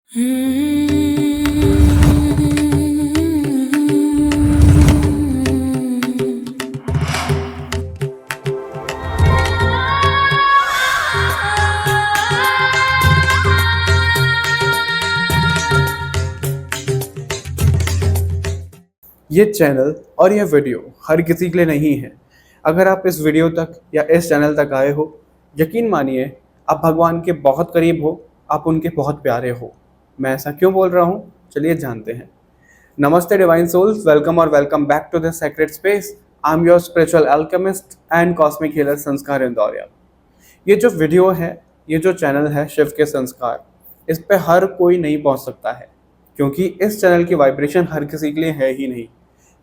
ये चैनल और ये वीडियो हर किसी के लिए नहीं है। अगर आप इस वीडियो तक या इस चैनल तक आए हो, यकीन मानिए आप भगवान के बहुत करीब हो, आप उनके बहुत प्यारे हो। मैं ऐसा क्यों बोल रहा हूँ, चलिए जानते हैं। नमस्ते डिवाइन सोल्स, वेलकम और welcome back to the sacred space. I am your spiritual alchemist and cosmic healer Sanskar Indauria. ये जो वीडियो है, ये जो चैनल है शिव के संस्कार, इस पे हर कोई नहीं पहुंच सकता है, क्योंकि इस चैनल की वाइब्रेशन हर किसी के लिए है ही नहीं।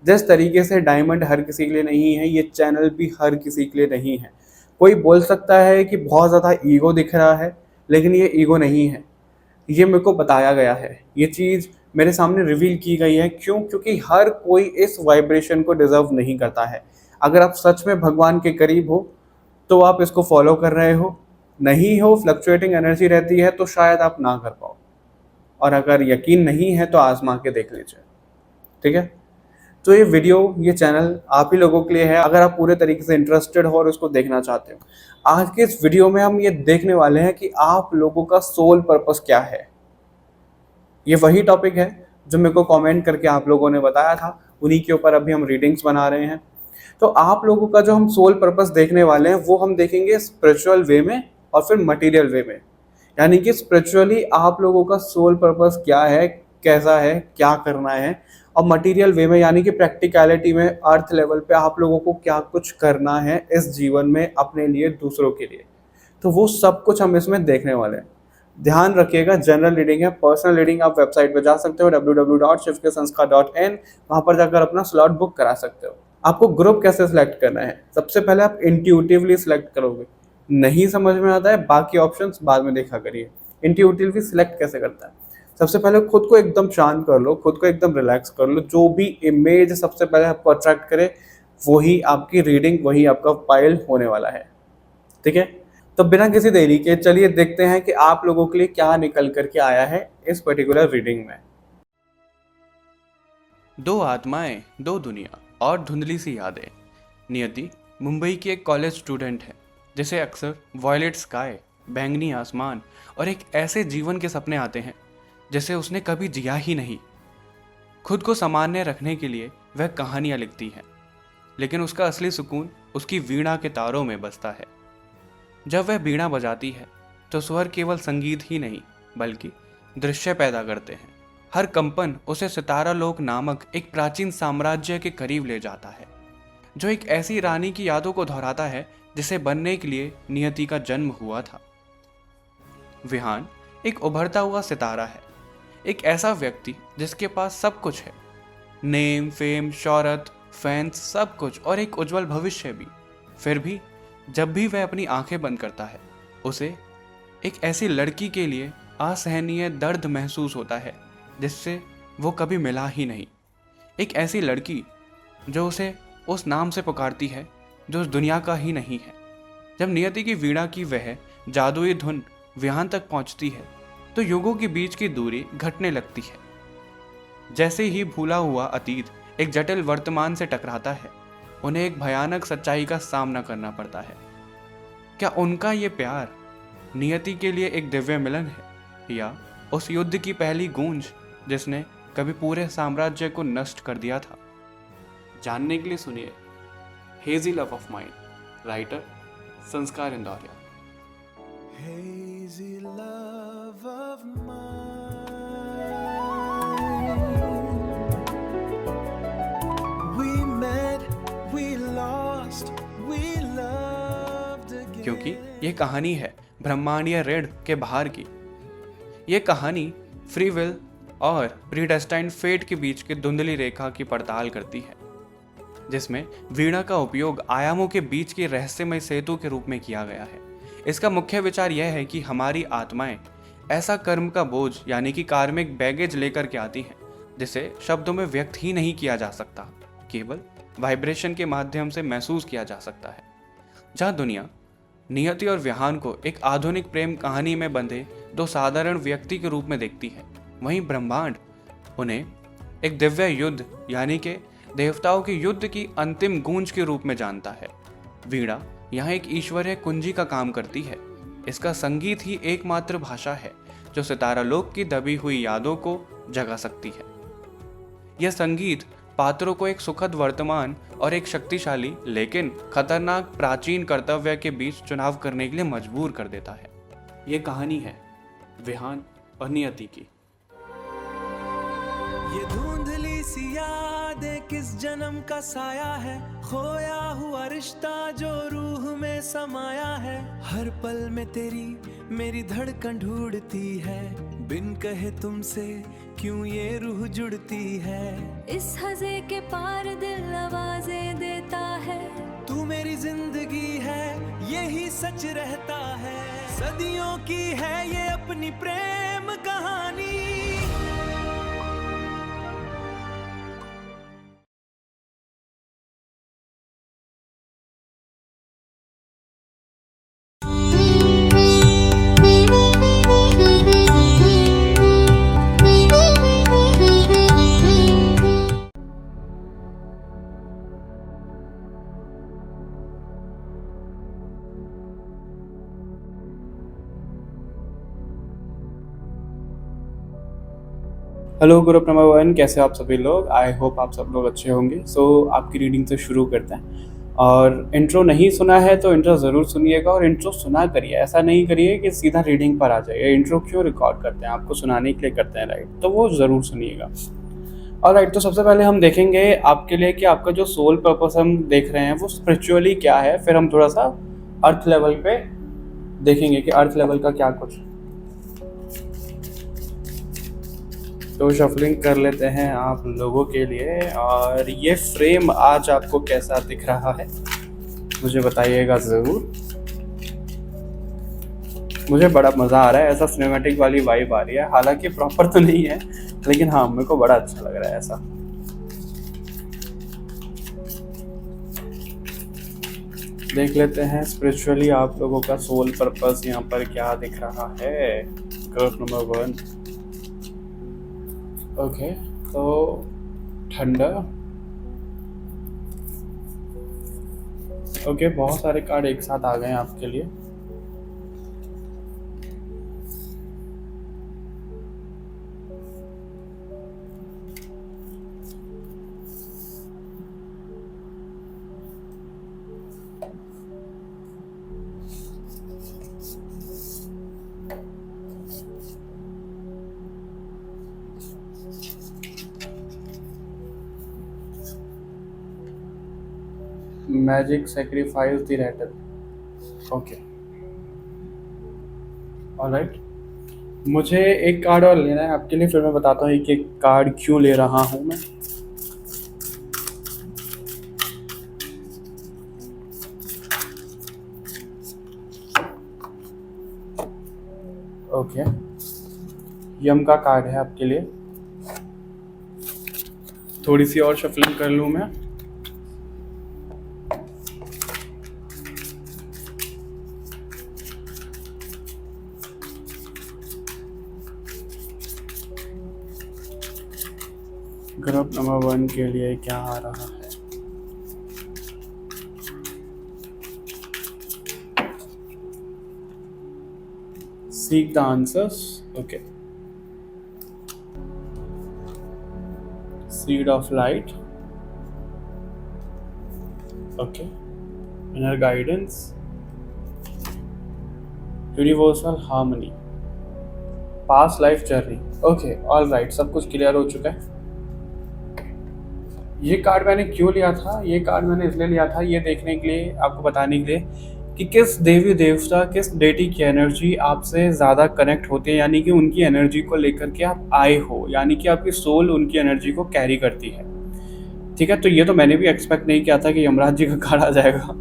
जिस तरीके से डायमंड हर किसी के लिए नहीं है, ये चैनल भी हर किसी के लिए नहीं है। कोई बोल सकता है कि बहुत ज़्यादा ईगो दिख रहा है, लेकिन ये ईगो नहीं है। ये मेरे को बताया गया है, ये चीज़ मेरे सामने रिवील की गई है। क्यों? क्योंकि हर कोई इस वाइब्रेशन को डिज़र्व नहीं करता है। अगर आप सच में भगवान के करीब हो तो आप इसको फॉलो कर रहे हो, नहीं हो, फ्लक्चुएटिंग एनर्जी रहती है, तो शायद आप ना कर पाओ। और अगर यकीन नहीं है तो आजमा के देख लीजिए, ठीक है। तो ये वीडियो, ये चैनल आप ही लोगों के लिए है, अगर आप पूरे तरीके से इंटरेस्टेड हो और उसको देखना चाहते हो। आज के इस वीडियो में हम ये देखने वाले हैं कि आप लोगों का सोल पर्पस क्या है। ये वही टॉपिक है जो मेरे को कमेंट करके आप लोगों ने बताया था, उन्हीं के ऊपर अभी हम रीडिंग्स बना रहे हैं। तो आप लोगों का जो हम सोल पर्पस देखने वाले हैं, वो हम देखेंगे स्पिरिचुअल वे में और फिर मटेरियल वे में। यानी कि स्पिरिचुअली आप लोगों का सोल पर्पस क्या है, कैसा है, क्या करना है, और मटेरियल वे में यानी कि प्रैक्टिकलिटी में, अर्थ लेवल पे आप लोगों को क्या कुछ करना है इस जीवन में, अपने लिए, दूसरों के लिए। तो वो सब कुछ हम इसमें देखने वाले हैं। ध्यान रखिएगा, जनरल रीडिंग है, पर्सनल रीडिंग आप वेबसाइट पे जा सकते हो www.shivkesanskar.in, वहाँ पर जाकर अपना स्लॉट बुक करा सकते हो। आपको ग्रुप कैसे सिलेक्ट करना है, सबसे पहले आप इंट्यूटिवली सिलेक्ट करोगे। नहीं समझ में आता है, बाकी ऑप्शंस बाद में देखा करिए। इंट्यूटिवली सिलेक्ट कैसे करता है, सबसे पहले खुद को एकदम शांत कर लो, खुद को एकदम रिलैक्स कर लो। जो भी इमेज सबसे पहले आपको अट्रैक्ट करे, वही आपकी रीडिंग, वही आपका फाइल होने वाला है, ठीक है। तो बिना किसी देरी के चलिए देखते हैं कि आप लोगों के लिए क्या निकल करके आया है इस पर्टिकुलर रीडिंग में। दो आत्माएं, दो दुनिया और धुंधली सी यादें। नियति मुंबई की एक कॉलेज स्टूडेंट है जिसे अक्सर वॉयलेट स्काई, बैंगनी आसमान और एक ऐसे जीवन के सपने आते हैं जिसे उसने कभी जिया ही नहीं। खुद को सामान्य रखने के लिए वह कहानियां लिखती है, लेकिन उसका असली सुकून उसकी वीणा के तारों में बसता है। जब वह वीणा बजाती है तो स्वर केवल संगीत ही नहीं बल्कि दृश्य पैदा करते हैं। हर कंपन उसे सितारा लोक नामक एक प्राचीन साम्राज्य के करीब ले जाता है, जो एक ऐसी रानी की यादों को दोहराता है जिसे बनने के लिए नियति का जन्म हुआ था। विहान एक उभरता हुआ सितारा है, एक ऐसा व्यक्ति जिसके पास सब कुछ है, नेम, फेम, शौहरत, फैंस, सब कुछ, और एक उज्जवल भविष्य भी। फिर भी जब भी वह अपनी आंखें बंद करता है, उसे एक ऐसी लड़की के लिए असहनीय दर्द महसूस होता है जिससे वो कभी मिला ही नहीं। एक ऐसी लड़की जो उसे उस नाम से पुकारती है जो उस दुनिया का ही नहीं है। जब नियति की वीणा की वह जादुई धुन विहान तक पहुंचती है तो युगों के बीच की दूरी घटने लगती है। जैसे ही भूला हुआ अतीत एक जटिल वर्तमान से टकराता है, उन्हें एक भयानक सच्चाई का सामना करना पड़ता है। क्या उनका ये प्यार नियति के लिए एक दिव्य मिलन है, या उस युद्ध की पहली गूंज जिसने कभी पूरे साम्राज्य को नष्ट कर दिया था? जानने के लिए सुनिए hazy love of mind, writer संस्कार Indoria. Hazy love of mine. We met, we lost, we loved again. क्योंकि ये कहानी है ब्रह्मांडीय ऋण के बाहर की। ये कहानी फ्री विल और प्रीडेस्टाइन्ड फेट के बीच की धुंधली रेखा की पड़ताल करती है, जिसमें वीणा का उपयोग आयामों के बीच के रहस्यमय सेतु के रूप में किया गया है। इसका मुख्य विचार यह है कि हमारी आत्माएं ऐसा कर्म का बोझ यानी कि कार्मिक बैगेज लेकर के आती हैं जिसे शब्दों में व्यक्त ही नहीं किया जा सकता, केवल वाइब्रेशन के माध्यम से महसूस किया जा सकता है। जहाँ दुनिया नियति और विहान को एक आधुनिक प्रेम कहानी में बंधे दो साधारण व्यक्ति के रूप में देखती है, वहीं ब्रह्मांड उन्हें एक दिव्य युद्ध यानी कि देवताओं के युद्ध की अंतिम गूंज के रूप में जानता है। वीणा यहाँ एक ईश्वरीय कुंजी का काम करती है। इसका संगीत ही एकमात्र भाषा है जो सितारा लोक की दबी हुई यादों को जगा सकती है। यह संगीत पात्रों को एक सुखद वर्तमान और एक शक्तिशाली लेकिन खतरनाक प्राचीन कर्तव्य के बीच चुनाव करने के लिए मजबूर कर देता है। ये कहानी है विहान और नियति की। ये धुंधली सी यादें किस जन्म का साया है, खोया हुआ रिश्ता जो रूह में समाया है। हर पल में तेरी मेरी धड़कन ढूंढती है, बिन कहे तुमसे क्यों ये रूह जुड़ती है। इस हज़े के पार दिल आवाजें देता है, तू मेरी जिंदगी है यही सच रहता है। सदियों की है ये अपनी प्रेम कहानी। हेलो ग्रुप नंबर 1, कैसे आप सभी लोग? आई होप आप सब लोग अच्छे होंगे। आपकी रीडिंग से शुरू करते हैं। और इंट्रो नहीं सुना है तो इंट्रो ज़रूर सुनिएगा और इंट्रो सुना करिए। ऐसा नहीं करिए कि सीधा रीडिंग पर आ जाइए। इंट्रो क्यों रिकॉर्ड करते हैं? आपको सुनाने के लिए करते हैं, राइट? तो वो ज़रूर सुनिएगा। और राइट, तो सबसे पहले हम देखेंगे आपके लिए कि आपका जो सोल पर्पस हम देख रहे हैं वो स्पिरिचुअली क्या है। फिर हम थोड़ा सा अर्थ लेवल पे देखेंगे कि अर्थ लेवल का क्या कुछ। तो शफलिंग कर लेते हैं आप लोगों के लिए। और ये फ्रेम आज आपको कैसा दिख रहा है मुझे बताइएगा ज़रूर। मुझे बड़ा मज़ा आ रहा है, ऐसा सिनेमैटिक वाली वाइब आ रही है। हालांकि प्रॉपर तो नहीं है, लेकिन हाँ मेरे को बड़ा अच्छा लग रहा है ऐसा। देख लेते हैं स्पिरिचुअली आप लोगों का सोल पर्पस यहाँ पर क्या दिख रहा है। Group number 1, okay. तो ठंडा, ओके। बहुत सारे कार्ड एक साथ आ गए हैं आपके लिए। Magic sacrifice the rattle, okay, alright. मुझे एक कार्ड और लेना है आपके लिए, फिर मैं बताता हूँ कि कार्ड क्यों ले रहा हूँ मैं। ओके, यम का कार्ड है आपके लिए। थोड़ी सी और शफलिंग कर लूँ मैं। ग्रुप नंबर 1 के लिए क्या आ रहा है? Seek the answers, okay. Seed of light, okay. Inner guidance, universal harmony, past life journey, okay, all right, सब कुछ क्लियर हो चुका है। ये कार्ड मैंने क्यों लिया था? ये कार्ड मैंने इसलिए लिया था ये देखने के लिए, आपको बताने के लिए कि किस देवी देवता, किस डेटी की एनर्जी आपसे ज़्यादा कनेक्ट होती है, यानी कि उनकी एनर्जी को लेकर के आप आए हो, यानी कि आपकी सोल उनकी एनर्जी को कैरी करती है। ठीक है, तो ये तो मैंने भी एक्सपेक्ट नहीं किया था कि यमराज जी का कार्ड आ जाएगा।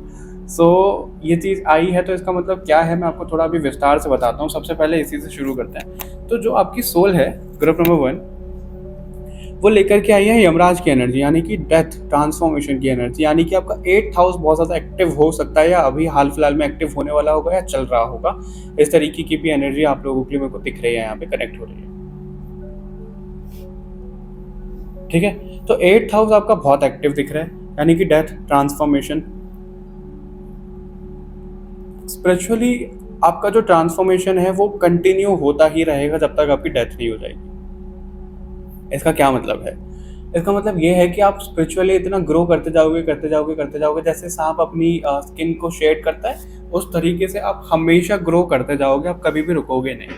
ये चीज़ आई है, तो इसका मतलब क्या है मैं आपको थोड़ा अभी विस्तार से बताता हूँ। सबसे पहले इसी से शुरू करते हैं। तो जो आपकी सोल है ग्रुप नंबर 1, वो लेकर के आई है यमराज की एनर्जी, यानी कि डेथ ट्रांसफॉर्मेशन की एनर्जी, यानी कि आपका 8th हाउस बहुत ज़्यादा एक्टिव हो सकता है, या अभी हाल फिलहाल में एक्टिव होने वाला होगा, या चल रहा होगा। इस तरीके की भी एनर्जी आप लोगों के लिए मेरे को दिख रही है, यहाँ पे कनेक्ट हो रही है। ठीक है, तो 8th हाउस आपका बहुत एक्टिव दिख रहा है, यानी कि डेथ, ट्रांसफॉर्मेशन। स्पिरिचुअली आपका जो ट्रांसफॉर्मेशन है वो कंटिन्यू होता ही रहेगा जब तक आपकी डेथ नहीं हो जाएगी। इसका क्या मतलब है? इसका मतलब ये है कि आप स्पिरिचुअली इतना ग्रो करते जाओगे, करते जाओगे, करते जाओगे, जैसे सांप अपनी स्किन को शेड करता है, उस तरीके से आप हमेशा ग्रो करते जाओगे, आप कभी भी रुकोगे नहीं।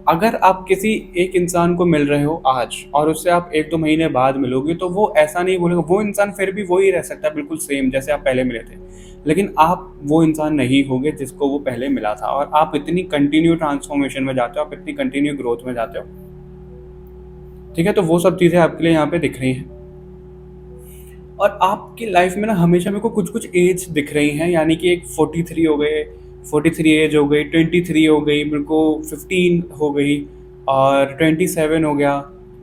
अगर आप किसी एक इंसान को मिल रहे हो आज और उससे आप 1-2 महीने बाद मिलोगे, तो वो ऐसा नहीं बोलेगा, वो इंसान फिर भी वही रह सकता है बिल्कुल सेम जैसे आप पहले मिले थे, लेकिन आप वो इंसान नहीं होगे जिसको वो पहले मिला था। और आप इतनी कंटिन्यू ट्रांसफॉर्मेशन में जाते हो, आप इतनी कंटिन्यू ग्रोथ में जाते हो, ठीक है। तो वो सब चीज़ें आपके लिए यहाँ पे दिख रही हैं। और आपकी लाइफ में ना हमेशा मेरे को कुछ कुछ एज दिख रही हैं, यानी कि एक 43 हो गए, 43 एज हो गई, 23 हो गई, मेरे को 15 हो गई, और 27 हो गया,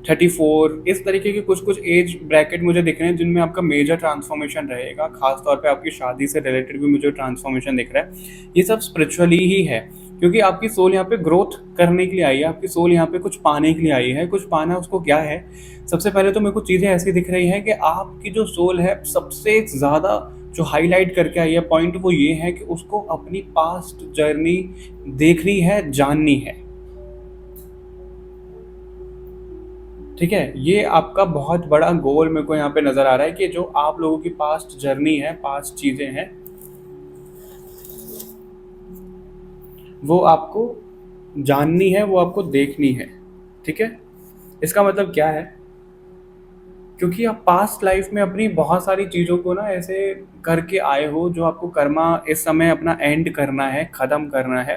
34, इस तरीके के कुछ कुछ एज ब्रैकेट मुझे दिख रहे हैं जिनमें आपका मेजर ट्रांसफॉर्मेशन रहेगा। खासतौर पे आपकी शादी से रिलेटेड भी मुझे ट्रांसफॉर्मेशन दिख रहा है। ये सब स्पिरिचुअली ही है, क्योंकि आपकी सोल यहाँ पे ग्रोथ करने के लिए आई है, आपकी सोल यहाँ पे कुछ पाने के लिए आई है। कुछ पाना उसको क्या है? सबसे पहले तो मेरे को चीज़ें ऐसी दिख रही हैं कि आपकी जो सोल है सबसे ज़्यादा जो हाईलाइट करके आई है पॉइंट, वो ये है कि उसको अपनी पास्ट जर्नी देखनी है, जाननी है, ठीक है। ये आपका बहुत बड़ा गोल मेरे को यहाँ पे नज़र आ रहा है कि जो आप लोगों की पास्ट जर्नी है, पास्ट चीज़ें हैं, वो आपको जाननी है, वो आपको देखनी है, ठीक है। इसका मतलब क्या है? क्योंकि आप पास्ट लाइफ में अपनी बहुत सारी चीज़ों को ना ऐसे करके आए हो जो आपको कर्मा इस समय अपना एंड करना है, ख़त्म करना है,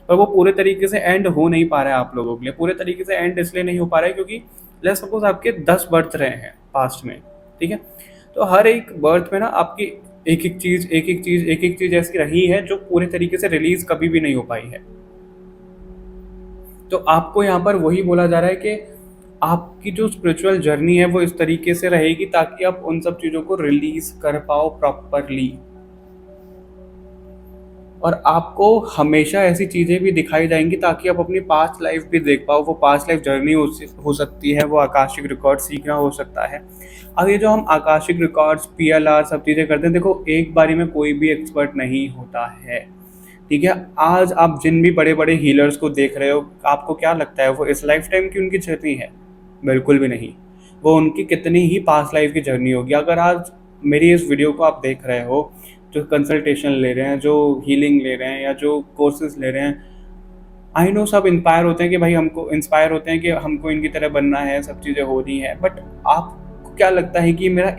पर वो पूरे तरीके से एंड हो नहीं पा रहा है आप लोगों के लिए। पूरे तरीके से एंड इसलिए नहीं हो पा रहा है क्योंकि लेट्स सपोज आपके 10 बर्थ रहे हैं पास्ट में, ठीक है। तो हर एक बर्थ में ना आपकी एक एक चीज़, एक एक चीज़, एक एक चीज़ ऐसी रही है जो पूरे तरीके से रिलीज़ कभी भी नहीं हो पाई है। तो आपको यहाँ पर वही बोला जा रहा है कि आपकी जो स्पिरिचुअल जर्नी है वो इस तरीके से रहेगी ताकि आप उन सब चीज़ों को रिलीज कर पाओ प्रॉपरली। और आपको हमेशा ऐसी चीज़ें भी दिखाई जाएंगी ताकि आप अपनी पास्ट लाइफ भी देख पाओ। वो पास्ट लाइफ जर्नी हो सकती है, वो आकाशिक रिकॉर्ड सीखना हो सकता है। अब ये जो हम आकाशिक रिकॉर्ड्स, PLR सब चीज़ें करते हैं, देखो एक बारी में कोई भी एक्सपर्ट नहीं होता है, ठीक है। आज आप जिन भी बड़े बड़े हीलर्स को देख रहे हो, आपको क्या लगता है वो इस लाइफ टाइम की उनकी जर्नी है? बिल्कुल भी नहीं। वो उनकी कितनी ही पास्ट लाइफ की जर्नी होगी। अगर आज मेरी इस वीडियो को आप देख रहे हो, जो कंसल्टेशन ले रहे हैं, जो हीलिंग ले रहे हैं, या जो कोर्सेज ले रहे हैं, आई नो सब इंस्पायर होते हैं कि भाई हमको इंस्पायर होते हैं कि हमको इनकी तरह बनना है, सब चीज़ें हो रही हैं, बट आपको क्या लगता है कि मेरा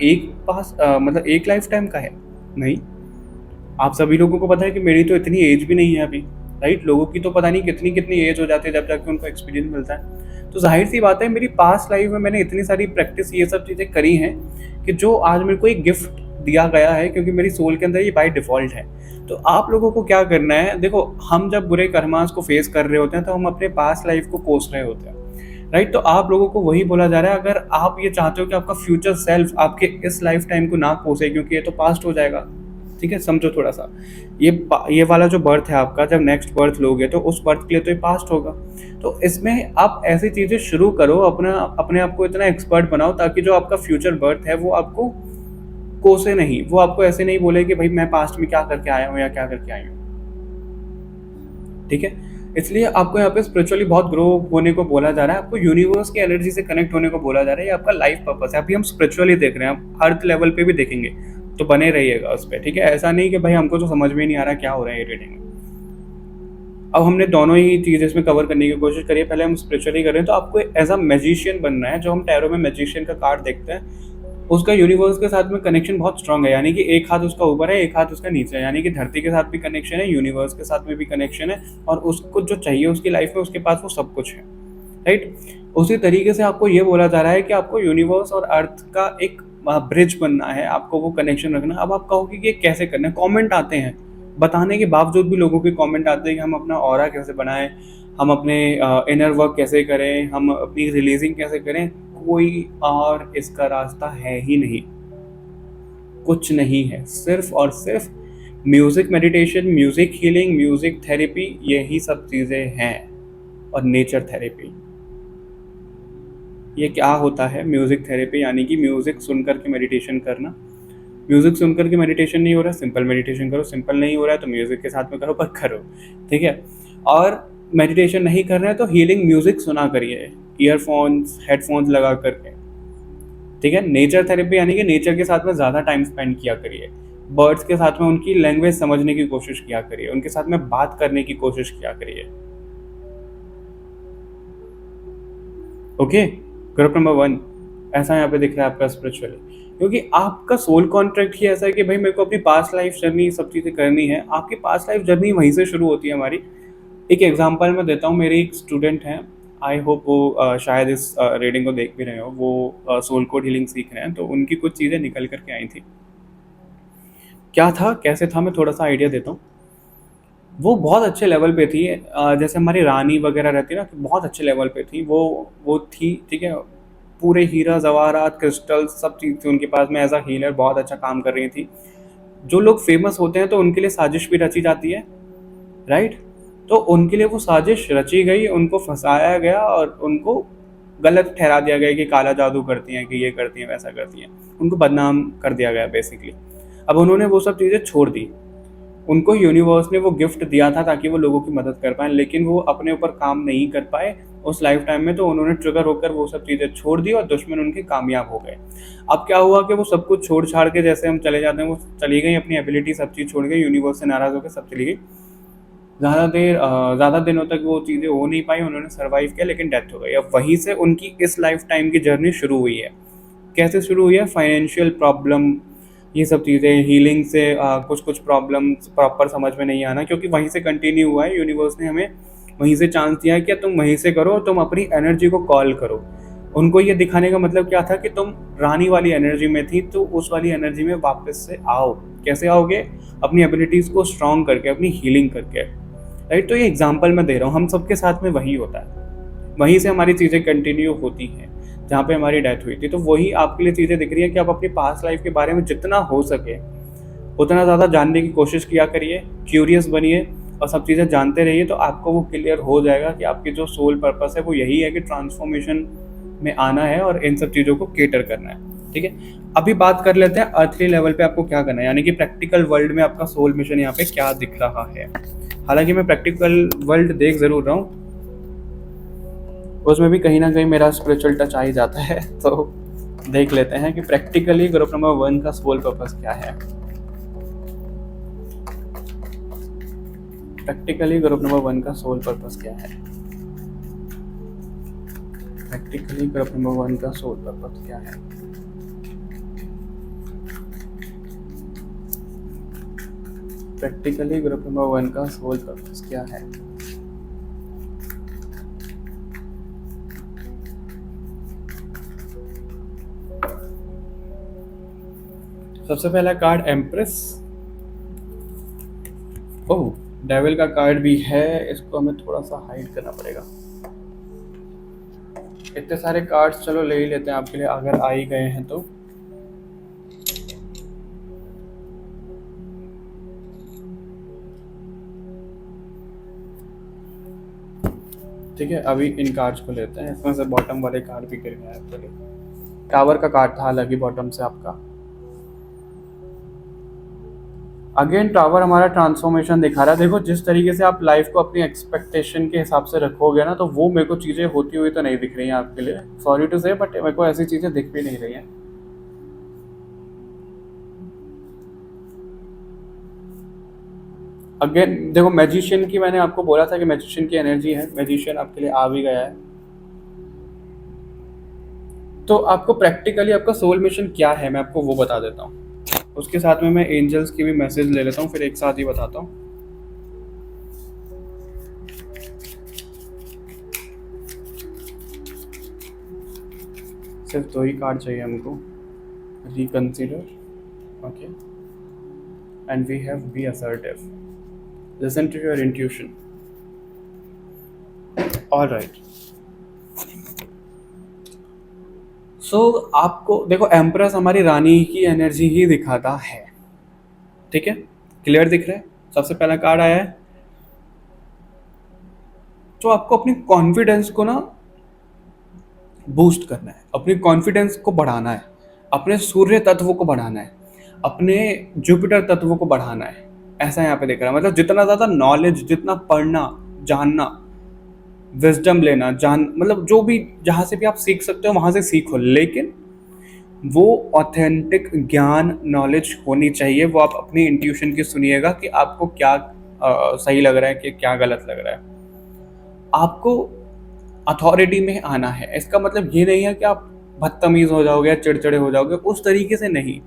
मतलब एक लाइफ टाइम का है? नहीं। आप सभी लोगों को पता है कि मेरी तो इतनी एज भी नहीं है अभी, राइट। लोगों की तो पता नहीं कितनी कितनी एज हो जाती है जब जाके उनको एक्सपीरियंस मिलता है। तो जाहिर सी बात है मेरी पास्ट लाइफ में मैंने इतनी सारी प्रैक्टिस, ये सब चीज़ें करी हैं कि जो आज मेरे को एक गिफ्ट दिया गया है, क्योंकि मेरी सोल के अंदर ये बाय डिफ़ॉल्ट है। तो आप लोगों को क्या करना है? देखो, हम जब बुरे कर्मास को फेस कर रहे होते हैं तो हम अपने पास्ट लाइफ को कोस रहे होते हैं, राइट। तो आप लोगों को वही बोला जा रहा है, अगर आप ये चाहते हो कि आपका फ्यूचर सेल्फ आपके इस लाइफ टाइम को ना कोसे, क्योंकि ये तो पास्ट हो जाएगा, ठीक है। समझो थोड़ा सा, ये वाला जो बर्थ है आपका, जब नेक्स्ट बर्थ लोगे तो उस बर्थ के लिए तो ये पास्ट होगा। तो इसमें आप ऐसी चीज़ें शुरू करो, अपने आप को इतना एक्सपर्ट बनाओ ताकि जो आपका फ्यूचर बर्थ है वो आपको कोसे नहीं, वो आपको ऐसे नहीं बोले कि भाई मैं पास्ट में क्या करके आया हूँ या क्या करके आई हूँ, ठीक है। इसलिए आपको यहाँ पे स्पिरिचुअली बहुत ग्रो होने को बोला जा रहा है, आपको यूनिवर्स की एनर्जी से कनेक्ट होने को बोला जा रहा है। ये आपका लाइफ पर्पस है। अभी हम स्पिरिचुअली देख रहे हैं, हम अर्थ लेवल पे भी देखेंगे, तो बने रहिएगा उस पर, ठीक है। ऐसा नहीं कि भाई हमको तो समझ में नहीं आ रहा क्या हो रहा है ये रीडिंग। अब हमने दोनों ही चीज़ इसमें कवर करने की कोशिश करी है। पहले हम स्पिरिचुअली कर रहे हैं, तो आपको एज अ मैजिशियन बनना है। जो हम टैरो में मैजिशियन का कार्ड देखते हैं, उसका यूनिवर्स के साथ में कनेक्शन बहुत स्ट्रांग है, यानी कि एक हाथ उसका ऊपर है, एक हाथ उसका नीचे है, यानी कि धरती के साथ भी कनेक्शन है, यूनिवर्स के साथ में भी कनेक्शन है, और उसको जो चाहिए उसकी लाइफ में उसके पास वो सब कुछ है, राइट। उसी तरीके से आपको ये बोला जा रहा है कि आपको यूनिवर्स और अर्थ का एक ब्रिज बनना है, आपको वो कनेक्शन रखना। अब आप कहोगे कि ये कैसे करना है? कमेंट आते हैं, बताने के बावजूद भी लोगों के कमेंट आते हैं कि हम अपना ऑरा कैसे बनाएं, हम अपने इनर वर्क कैसे करें, हम अपनी रिलीजिंग कैसे करें। कोई और इसका रास्ता है ही नहीं, कुछ नहीं है। सिर्फ और सिर्फ music meditation, music healing, music therapy, यही सब चीज़ें हैं, और नेचर थेरेपी। ये क्या होता है म्यूज़िक थेरेपी, यानी कि म्यूज़िक सुन कर के मेडिटेशन करना। म्यूज़िक सुन कर के मेडिटेशन नहीं हो रहा है, सिंपल मेडिटेशन करो। सिंपल नहीं हो रहा है तो म्यूज़िक के साथ में करो, पर करो, ठीक है। और मेडिटेशन नहीं कर रहे हैं तो हीलिंग म्यूज़िक सुना करिए, ईयरफोन्स हेडफोन्स लगा करके, ठीक है। नेचर थेरेपी यानी कि नेचर के साथ में ज़्यादा टाइम स्पेंड किया करिए, बर्ड्स के साथ में उनकी लैंग्वेज समझने की कोशिश किया करिए, उनके साथ में बात करने की कोशिश किया करिए। ओके, ग्रुप नंबर 1 ऐसा यहाँ पे दिख रहा है आपका स्पिरिचुअली, क्योंकि आपका सोल कॉन्ट्रैक्ट ही ऐसा है कि भाई मेरे को अपनी पास्ट लाइफ जर्नी सब चीज़ें करनी है। आपकी पास्ट लाइफ जर्नी वहीं से शुरू होती है हमारी। एक एग्जांपल मैं देता हूँ, मेरे एक स्टूडेंट हैं, आई होप वो शायद इस रीडिंग को देख भी रहे हो, वो सोल कोड हीलिंग सीख रहे हैं, तो उनकी कुछ चीज़ें निकल करके आई थी। क्या था, कैसे था, मैं थोड़ा सा आइडिया देता हूँ। वो बहुत अच्छे लेवल पे थी, जैसे हमारी रानी वगैरह रहती है ना, बहुत अच्छे लेवल पे थी वो थी, ठीक है। पूरे हीरा जवाहरात क्रिस्टल सब चीज़ थी उनके पास में, एज अ हीलर बहुत अच्छा काम कर रही थी। जो लोग फेमस होते हैं तो उनके लिए साजिश भी रची जाती है, राइट। तो उनके लिए वो साजिश रची गई, उनको फंसाया गया और उनको गलत ठहरा दिया गया कि काला जादू करती हैं, कि ये करती हैं, वैसा करती हैं, उनको बदनाम कर दिया गया बेसिकली। अब उन्होंने वो सब चीज़ें छोड़ दी, उनको यूनिवर्स ने वो गिफ्ट दिया था ताकि वो लोगों की मदद कर पाएँ, लेकिन वो अपने ऊपर काम नहीं कर पाए उस लाइफ टाइम में, तो उन्होंने ट्रिगर होकर वो सब चीज़ें छोड़ दी और दुश्मन उनके कामयाब हो गए। अब क्या हुआ कि वो सब कुछ छोड़ छाड़ के, जैसे हम चले जाते हैं, वो चली गई अपनी एबिलिटी सब चीज़ छोड़ गई, यूनिवर्स से नाराज़ होकर सब चली गई। ज़्यादा दिनों तक वो चीज़ें हो नहीं पाई, उन्होंने सर्वाइव किया, लेकिन डेथ हो गई। अब वहीं से उनकी इस लाइफ टाइम की जर्नी शुरू हुई है। कैसे शुरू हुई है? फाइनेंशियल प्रॉब्लम, ये सब चीज़ें, हीलिंग से कुछ कुछ प्रॉब्लम्स प्रॉपर समझ में नहीं आना, क्योंकि वहीं से कंटिन्यू हुआ है। यूनिवर्स ने हमें वहीं से चांस दिया है कि तुम वहीं से करो, तुम अपनी एनर्जी को कॉल करो। उनको ये दिखाने का मतलब क्या था कि तुम रानी वाली एनर्जी में थी, तो उस वाली एनर्जी में वापस से आओ। कैसे आओगे? अपनी एबिलिटीज़ को स्ट्रॉन्ग करके, अपनी हीलिंग करके, राइट। तो ये एग्जाम्पल मैं दे रहा हूँ, हम सबके साथ में वही होता है, वहीं से हमारी चीज़ें कंटिन्यू होती हैं जहाँ पे हमारी डेथ हुई थी। तो वही आपके लिए चीज़ें दिख रही है कि आप अपनी पास्ट लाइफ के बारे में जितना हो सके उतना ज़्यादा जानने की कोशिश किया करिए, क्यूरियस बनिए और सब चीज़ें जानते रहिए, तो आपको वो क्लियर हो जाएगा कि आपकी जो सोल पर्पस है वो यही है कि ट्रांसफॉर्मेशन में आना है और इन सब चीज़ों को केटर करना है, ठीक है। अभी बात कर लेते हैं अर्थली लेवल पे आपको क्या करना है, यानी कि प्रैक्टिकल वर्ल्ड में आपका सोल मिशन यहाँ पे क्या दिख रहा है। हालांकि मैं प्रैक्टिकल वर्ल्ड देख ज़रूर रहा हूँ, उसमें भी कहीं ना कहीं मेरा स्पिरिचुअल टच आ ही जाता है, तो देख लेते हैं कि प्रैक्टिकली ग्रुप नंबर 1 का सोल पर्पस क्या है। प्रैक्टिकली ग्रुप नंबर 1 का सोल पर्पस क्या है? प्रैक्टिकली ग्रुप नंबर 1 का सोल पर्पस क्या है? प्रैक्टिकली ग्रुप नंबर 1 का सोल पर्पस क्या है? सबसे पहला कार्ड एम्प्रेस। ओह, डेविल का कार्ड भी है, इसको हमें थोड़ा सा हाइड करना पड़ेगा। इतने सारे कार्ड्स चलो ले ही लेते हैं आपके लिए, अगर आ ही गए हैं तो। ठीक है, अभी इन कार्ड्स को लेते हैं। इसमें से बॉटम वाले कार्ड भी गिर गए एक्चुअली। टावर का कार्ड था अलग ही बॉटम से आपका। अगेन टावर हमारा ट्रांसफॉर्मेशन दिखा रहा है। देखो, जिस तरीके से आप लाइफ को अपनी एक्सपेक्टेशन के हिसाब से रखोगे ना, तो वो मेरे को चीज़ें होती हुई तो नहीं दिख रही हैं आपके लिए, सॉरी टू से, बट मेरे को ऐसी चीज़ें दिख भी नहीं रही हैं। अगेन देखो, मैजिशियन की मैंने आपको बोला था कि मैजिशियन की एनर्जी है, मैजिशियन आपके लिए आ भी गया है। तो आपको प्रैक्टिकली आपका सोल मिशन क्या है मैं आपको वो बता देता हूँ, उसके साथ में मैं एंजल्स की भी मैसेज ले लेता हूँ, फिर एक साथ ही बताता हूँ। सिर्फ 2 ही कार्ड चाहिए हमको। Reconsider, okay, and we have be assertive, listen to your intuition. Alright, so आपको देखो, एम्प्रेस हमारी रानी की एनर्जी ही दिखाता है, ठीक है, क्लियर दिख रहा है। सबसे पहला कार्ड आया है, तो आपको अपनी कॉन्फिडेंस को ना बूस्ट करना है, अपनी कॉन्फिडेंस को बढ़ाना है, अपने सूर्य तत्व को बढ़ाना है, अपने जुपिटर तत्व को बढ़ाना है। ऐसा यहाँ पे दिख रहा है। मतलब जितना ज़्यादा नॉलेज, जितना पढ़ना, जानना, विजडम लेना, मतलब जो भी जहाँ से भी आप सीख सकते हो वहाँ से सीखो, लेकिन वो ऑथेंटिक ज्ञान, नॉलेज होनी चाहिए। वो आप अपनी इंट्यूशन की सुनिएगा कि आपको क्या सही लग रहा है कि क्या गलत लग रहा है। आपको अथॉरिटी में आना है। इसका मतलब ये नहीं है कि आप बदतमीज हो जाओगे या चिड़चिड़े हो जाओगे, उस तरीके से नहीं,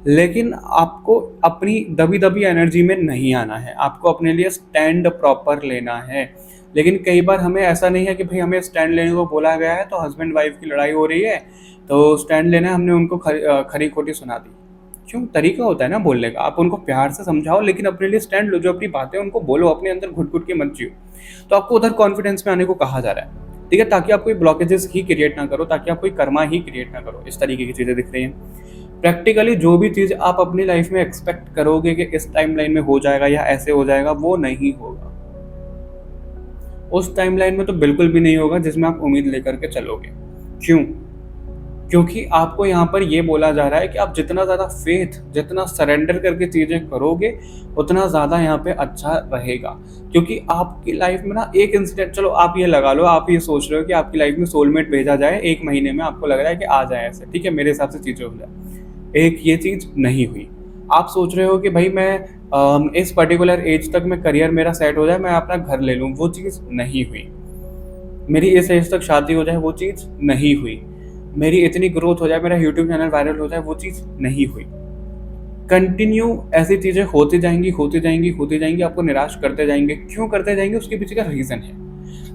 लेकिन आपको अपनी दबी दबी एनर्जी में नहीं आना है। आपको अपने लिए स्टैंड प्रॉपर लेना है। लेकिन कई बार हमें ऐसा नहीं है कि भाई हमें स्टैंड लेने को बोला गया है, तो हस्बैंड वाइफ की लड़ाई हो रही है तो स्टैंड लेना है, हमने उनको खरी खोटी सुना दी। क्यों? तरीका होता है ना बोलने का। आप उनको प्यार से समझाओ, लेकिन अपने लिए स्टैंड लो। जो अपनी बातें उनको बोलो, अपने अंदर घुट घुट के मत जियो। तो आपको उधर कॉन्फिडेंस में आने को कहा जा रहा है, ठीक है, ताकि आप कोई ब्लॉकेजेस ही क्रिएट ना करो, ताकि आप कोई कर्मा ही क्रिएट ना करो। इस तरीके की चीज़ें दिख रही हैं। प्रैक्टिकली जो भी चीज़ आप अपनी लाइफ में एक्सपेक्ट करोगे कि इस टाइमलाइन में हो जाएगा या ऐसे हो जाएगा, वो नहीं होगा। उस टाइमलाइन में तो बिल्कुल भी नहीं होगा जिसमें आप उम्मीद लेकर के चलोगे। क्यों? क्योंकि आपको यहाँ पर ये बोला जा रहा है कि आप जितना ज़्यादा फेथ, जितना सरेंडर करके चीज़ें करोगे, उतना ज़्यादा यहाँ पे अच्छा रहेगा। क्योंकि आपकी लाइफ में ना एक इंसिडेंट, चलो आप ये लगा लो, आप ये सोच रहे हो कि आपकी लाइफ में सोलमेट भेजा जाए 1 महीने में, आपको लग रहा है कि आ जाए ऐसे, ठीक है, मेरे हिसाब से चीज़ें हो जाए। एक ये चीज़ नहीं हुई। आप सोच रहे हो कि भाई मैं इस पर्टिकुलर एज तक मैं करियर मेरा सेट हो जाए, मैं अपना घर ले लूँ, वो चीज़ नहीं हुई। मेरी इस एज तक शादी हो जाए, वो चीज़ नहीं हुई। मेरी इतनी ग्रोथ हो जाए, मेरा यूट्यूब चैनल वायरल हो जाए, वो चीज़ नहीं हुई। कंटिन्यू ऐसी चीज़ें होती जाएंगी, होती जाएंगी, होती जाएंगी, आपको निराश करते जाएंगे। क्यों करते जाएंगे? उसके पीछे का रीज़न है।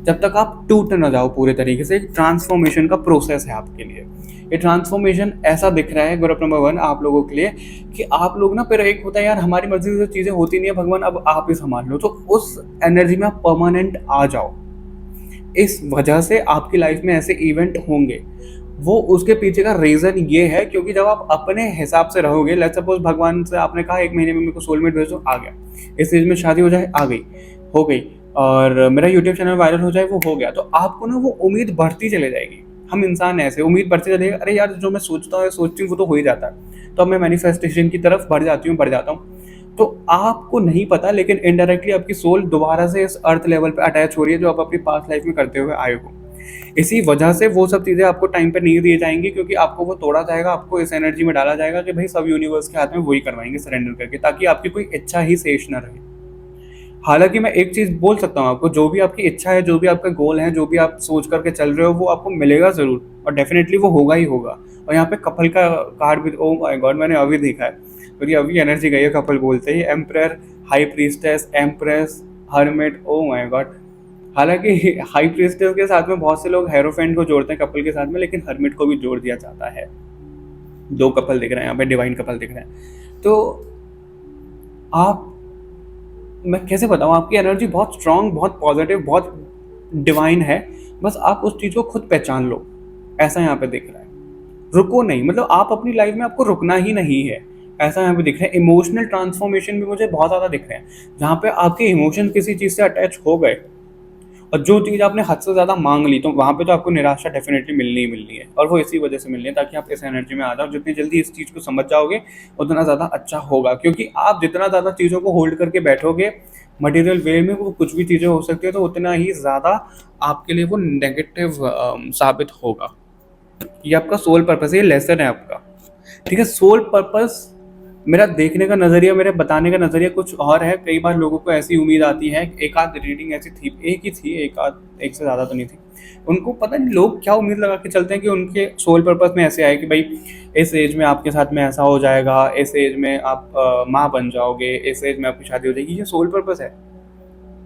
जब तक आप टूट ना जाओ पूरे तरीके से, एक ट्रांसफॉर्मेशन का प्रोसेस है आपके लिए। ये ट्रांसफॉर्मेशन ऐसा दिख रहा है ग्रुप नंबर 1 आप लोगों के लिए कि आप लोग ना, फिर एक होता है यार हमारी मर्जी से चीज़ें होती नहीं है, भगवान अब आप ही संभाल लो, तो उस एनर्जी में आप परमानेंट आ जाओ। इस वजह से आपकी लाइफ में ऐसे इवेंट होंगे। वो उसके पीछे का रीज़न ये है क्योंकि जब आप अपने हिसाब से रहोगे, लेट्स सपोज भगवान से आपने कहा 1 महीने में मेरे को सोलमेट भेजो, आ गया। इस चीज़ में शादी हो जाए, आ गई, हो गई, और मेरा यूट्यूब चैनल वायरल हो जाए, वो हो गया। तो आपको ना वो उम्मीद बढ़ती चले जाएगी। हम इंसान ऐसे, उम्मीद बढ़ती चलेगी, अरे यार जो मैं सोचता हूँ, सोचती हूँ, वो तो हो ही जाता है। तो अब मैं मैनिफेस्टेशन की तरफ बढ़ जाता हूँ। तो आपको नहीं पता, लेकिन इनडायरेक्टली आपकी सोल दोबारा से इस अर्थ लेवल पे अटैच हो रही है जो आप अपनी पास्ट लाइफ में करते हुए आए हो। इसी वजह से वो सब चीज़ें आपको टाइम पे नहीं दी जाएंगी, क्योंकि आपको वो तोड़ा जाएगा, आपको इस एनर्जी में डाला जाएगा कि भाई सब यूनिवर्स के हाथ में वही करवाएंगे सरेंडर करके, ताकि आपकी कोई इच्छा ही शेष ना रहे। हालांकि मैं एक चीज़ बोल सकता हूँ आपको, जो भी आपकी इच्छा है, जो भी आपका गोल है, जो भी आप सोच करके चल रहे हो, वो आपको मिलेगा ज़रूर, और डेफिनेटली वो होगा ही होगा। और यहाँ पे कपल का कार्ड भी, ओ माय गॉड, मैंने अभी देखा है, क्योंकि अभी एनर्जी गई है कपल बोलते ही। Emperor, high priestess, empress, hermit, oh my god. हालांकि हाई प्रीस्टेस के साथ में बहुत से लोग हेरोफेंट को जोड़ते हैं कपल के साथ में, लेकिन हर्मिट को भी जोड़ दिया जाता है। 2 कपल दिख रहे हैं यहाँ पे, डिवाइन कपल दिख रहे हैं। तो आप, मैं कैसे बताऊँ, आपकी एनर्जी बहुत स्ट्रांग, बहुत पॉजिटिव, बहुत डिवाइन है। बस आप उस चीज़ को खुद पहचान लो, ऐसा यहाँ पे दिख रहा है। रुको नहीं, मतलब आप अपनी लाइफ में आपको रुकना ही नहीं है, ऐसा यहाँ पे दिख रहा है। इमोशनल ट्रांसफॉर्मेशन भी मुझे बहुत ज़्यादा दिख रहे हैं, जहाँ पे आपके इमोशन किसी चीज़ से अटैच हो गए और जो चीज़ आपने हद से ज़्यादा मांग ली, तो वहाँ पे तो आपको निराशा डेफिनेटली मिलनी ही मिलनी है। और वो इसी वजह से मिलनी है, ताकि आप इस एनर्जी में आ जाओ। जितनी जल्दी इस चीज़ को समझ जाओगे, उतना ज़्यादा अच्छा होगा। क्योंकि आप जितना ज़्यादा चीज़ों को होल्ड करके बैठोगे मटेरियल वे में, वो कुछ भी चीज़ें हो सकती है, तो उतना ही ज़्यादा आपके लिए वो नेगेटिव साबित होगा। ये आपका सोल पर्पस है, ये लेसन है आपका, ठीक है। सोल पर्पस, मेरा देखने का नज़रिया, मेरे बताने का नज़रिया कुछ और है। कई बार लोगों को ऐसी उम्मीद आती है, एक आध रीडिंग ऐसी थी, एक ही थी, एक से ज़्यादा तो नहीं थी, उनको पता नहीं लोग क्या उम्मीद लगा के चलते हैं कि उनके सोल पर्पस में ऐसे आए कि भाई इस एज में आपके साथ में ऐसा हो जाएगा, इस एज में आप माँ बन जाओगे, इस एज में आपकी शादी हो जाएगी। ये सोल पर्पस है?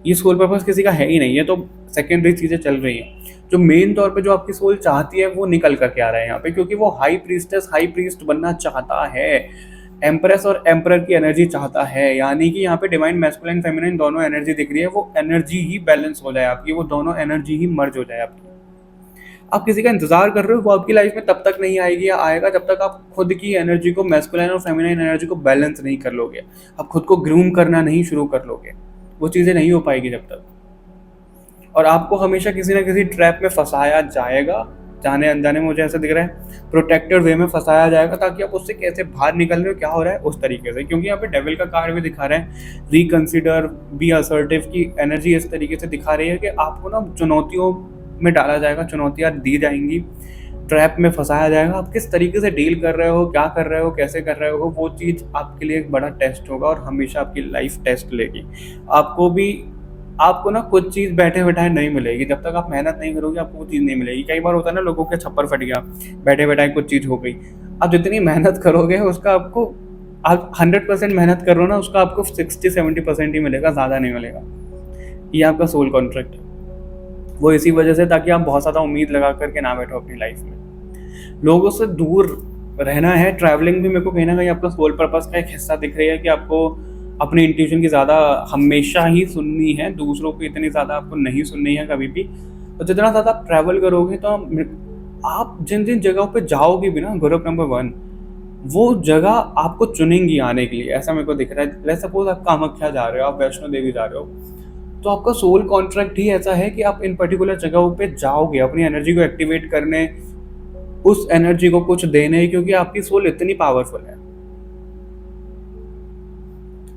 ये सोल पर्पस किसी का है ही नहीं है। तो सेकेंडरी चीज़ें चल रही हैं। जो मेन तौर पे जो आपकी सोल चाहती है, वो निकल करके आ रहा है यहाँ पे, क्योंकि वो हाई प्रीस्टेस, हाई प्रीस्ट बनना चाहता है, एम्प्रेस और एम्परर की एनर्जी चाहता है। यानी कि यहाँ पे डिवाइन मैस्कुलाइन फेमिनिन दोनों एनर्जी दिख रही है, वो एनर्जी ही बैलेंस हो जाए आपकी, वो दोनों एनर्जी ही मर्ज हो जाए आपकी। आप किसी का इंतजार कर रहे हो, वो आपकी लाइफ में तब तक नहीं आएगी या आएगा जब तक आप खुद की एनर्जी को, मैस्कुलाइन और फेमिनिन एनर्जी को बैलेंस नहीं कर लोगे, आप खुद को ग्रूम करना नहीं शुरू कर लोगे। वो चीज़ें नहीं हो पाएगी जब तक। और आपको हमेशा किसी ना किसी ट्रैप में फंसाया जाएगा, जाने अनजाने में मुझे ऐसा दिख रहा है प्रोटेक्टेड वे में फंसाया जाएगा, ताकि आप उससे कैसे बाहर निकल रहे हो, क्या हो रहा है उस तरीके से। क्योंकि यहाँ पे डेविल का कार्ड भी दिखा रहे हैं, रिकंसिडर, बी असर्टिव की एनर्जी इस तरीके से दिखा रही है कि आपको ना चुनौतियों में डाला जाएगा, चुनौतियाँ दी जाएंगी, ट्रैप में फंसाया जाएगा। आप किस तरीके से डील कर रहे हो, क्या कर रहे हो, कैसे कर रहे हो, वो चीज़ आपके लिए एक बड़ा टेस्ट होगा और हमेशा आपकी लाइफ टेस्ट लेगी। आपको ना कुछ चीज़ बैठे बैठाए नहीं मिलेगी, जब तक आप मेहनत नहीं करोगे आपको वो चीज़ नहीं मिलेगी। कई बार होता है ना, लोगों के छप्पर फट गया, बैठे बैठाए कुछ चीज़ हो गई। आप जितनी मेहनत करोगे उसका आपको, आप 100% मेहनत कर रहे हो ना, उसका आपको 60-70% ही मिलेगा, ज़्यादा नहीं मिलेगा। ये आपका सोल कॉन्ट्रैक्ट है, वो इसी वजह से, ताकि आप बहुत ज़्यादा उम्मीद लगा करके ना बैठो अपनी लाइफ में। लोगों से दूर रहना है। ट्रैवलिंग भी मेरे को कहीं ना कहीं आपका सोल पर्पस का एक हिस्सा दिख रही है कि आपको अपनी इंट्यूशन की ज़्यादा हमेशा ही सुननी है, दूसरों की इतनी ज़्यादा आपको नहीं सुननी है कभी भी। तो जितना ज़्यादा आप ट्रैवल करोगे तो आप जिन जिन जगहों पे जाओगे भी ना, ग्रुप नंबर 1, वो जगह आपको चुनेंगी आने के लिए, ऐसा मेरे को दिख रहा है। लेट्स सपोज आप कामाख्या जा रहे हो, आप वैष्णो देवी जा रहे हो, तो आपका सोल कॉन्ट्रैक्ट ही ऐसा है कि आप इन पर्टिकुलर जगहों पे जाओगे अपनी एनर्जी को एक्टिवेट करने, उस एनर्जी को कुछ देने, क्योंकि आपकी सोल इतनी पावरफुल है।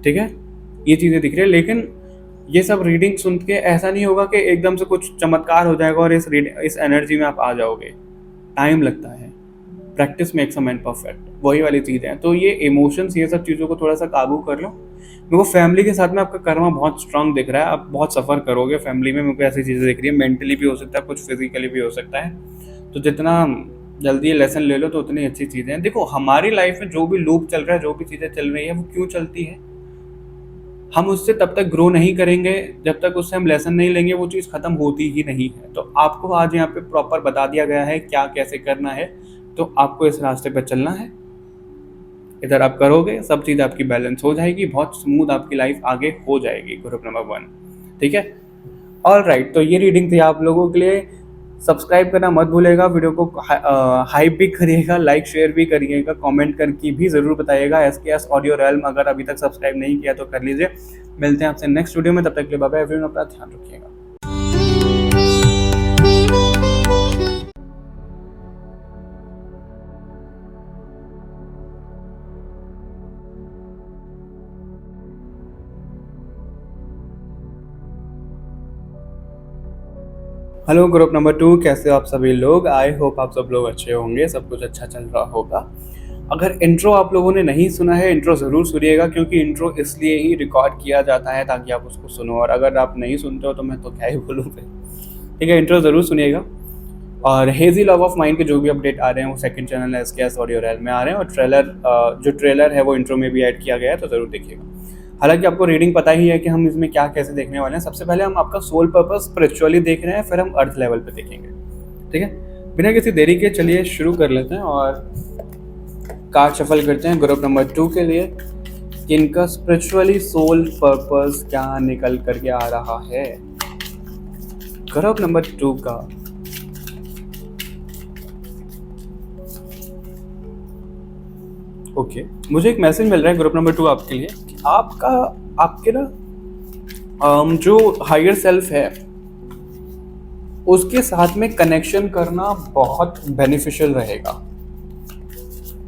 ठीक है, ये चीज़ें दिख रही है। लेकिन ये सब रीडिंग सुन के ऐसा नहीं होगा कि एकदम से कुछ चमत्कार हो जाएगा और इस एनर्जी में आप आ जाओगे। टाइम लगता है, practice makes a man perfect, वही वाली चीज़ें हैं। तो ये इमोशंस, ये सब चीज़ों को थोड़ा सा काबू कर लो। मेरे को फैमिली के साथ में आपका कर्मा बहुत स्ट्रांग दिख रहा है, आप बहुत सफ़र करोगे फैमिली में। मेरे को ऐसी चीज़ें दिख रही है, मेंटली भी हो सकता है, कुछ फिजिकली भी हो सकता है। तो जितना जल्दी ये लेसन ले लो तो उतनी अच्छी चीज़ें हैं। देखो, हमारी लाइफ में जो भी लूप चल रहा है, जो भी चीज़ें चल रही है, वो क्यों चलती है? हम उससे तब तक ग्रो नहीं करेंगे जब तक उससे हम लेसन नहीं लेंगे, वो चीज़ ख़त्म होती ही नहीं है। तो आपको आज यहाँ पे प्रॉपर बता दिया गया है क्या कैसे करना है, तो आपको इस रास्ते पर चलना है। इधर आप करोगे, सब चीज़ आपकी बैलेंस हो जाएगी, बहुत स्मूथ आपकी लाइफ आगे हो जाएगी। ग्रुप नंबर 1, ठीक है। ऑल राइट, तो ये रीडिंग थी आप लोगों के लिए। सब्सक्राइब करना मत भूलेगा, वीडियो को हाइप भी करिएगा, लाइक शेयर भी करिएगा, कमेंट करके भी ज़रूर बताइएगा। SKS ऑडियो रेल्म अगर अभी तक सब्सक्राइब नहीं किया तो कर लीजिए। मिलते हैं आपसे नेक्स्ट वीडियो में, तब तक के लिए बाय बाय एवरीवन, अपना ध्यान रखिएगा। हेलो ग्रुप नंबर 2, कैसे हो आप सभी लोग? आई होप आप सब लोग अच्छे होंगे, सब कुछ अच्छा चल रहा होगा। अगर इंट्रो आप लोगों ने नहीं सुना है, इंट्रो ज़रूर सुनिएगा, क्योंकि इंट्रो इसलिए ही रिकॉर्ड किया जाता है ताकि आप उसको सुनो। और अगर आप नहीं सुनते हो तो मैं तो क्या ही बोलूँ फिर। ठीक है, इंट्रो ज़रूर सुनिएगा। और हेजी लव ऑफ माइंड के जो भी अपडेट आ रहे हैं वो second channel SKS audio rail में आ रहे हैं। और जो ट्रेलर है वो इंट्रो में भी ऐड किया गया है, तो ज़रूर देखिएगा। हालांकि आपको रीडिंग पता ही है कि हम इसमें क्या कैसे देखने वाले हैं। सबसे पहले हम आपका सोल पर्पस स्पिरिचुअली देख रहे हैं, फिर हम अर्थ लेवल पे देखेंगे। ठीक है, बिना किसी देरी के चलिए शुरू कर लेते हैं और कार्ड शफल करते हैं ग्रुप नंबर 2 के लिए। इनका स्पिरिचुअली सोल पर्पस क्या निकल करके आ रहा है ग्रुप नंबर 2 का। ओके, मुझे एक मैसेज मिल रहा है ग्रुप नंबर 2 आपके लिए। आपके ना जो हायर सेल्फ है उसके साथ में कनेक्शन करना बहुत बेनिफिशियल रहेगा।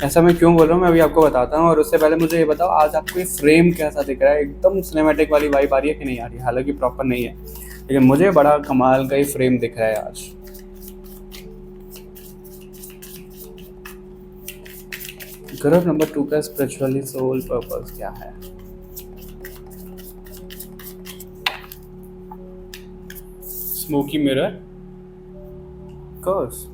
ऐसा मैं क्यों बोल रहा हूँ मैं अभी आपको बताता हूँ। और उससे पहले मुझे ये बताओ, आज आपको ये फ्रेम कैसा दिख रहा है? एकदम सिनेमैटिक वाली वाइब आ रही है कि नहीं आ रही है? हालांकि प्रॉपर नहीं है, लेकिन मुझे बड़ा कमाल का ही फ्रेम दिख रहा है आज। ग्रुप नंबर 2 का स्पिरिचुअली सोल पर्पस क्या है? Smoky mirror, curse,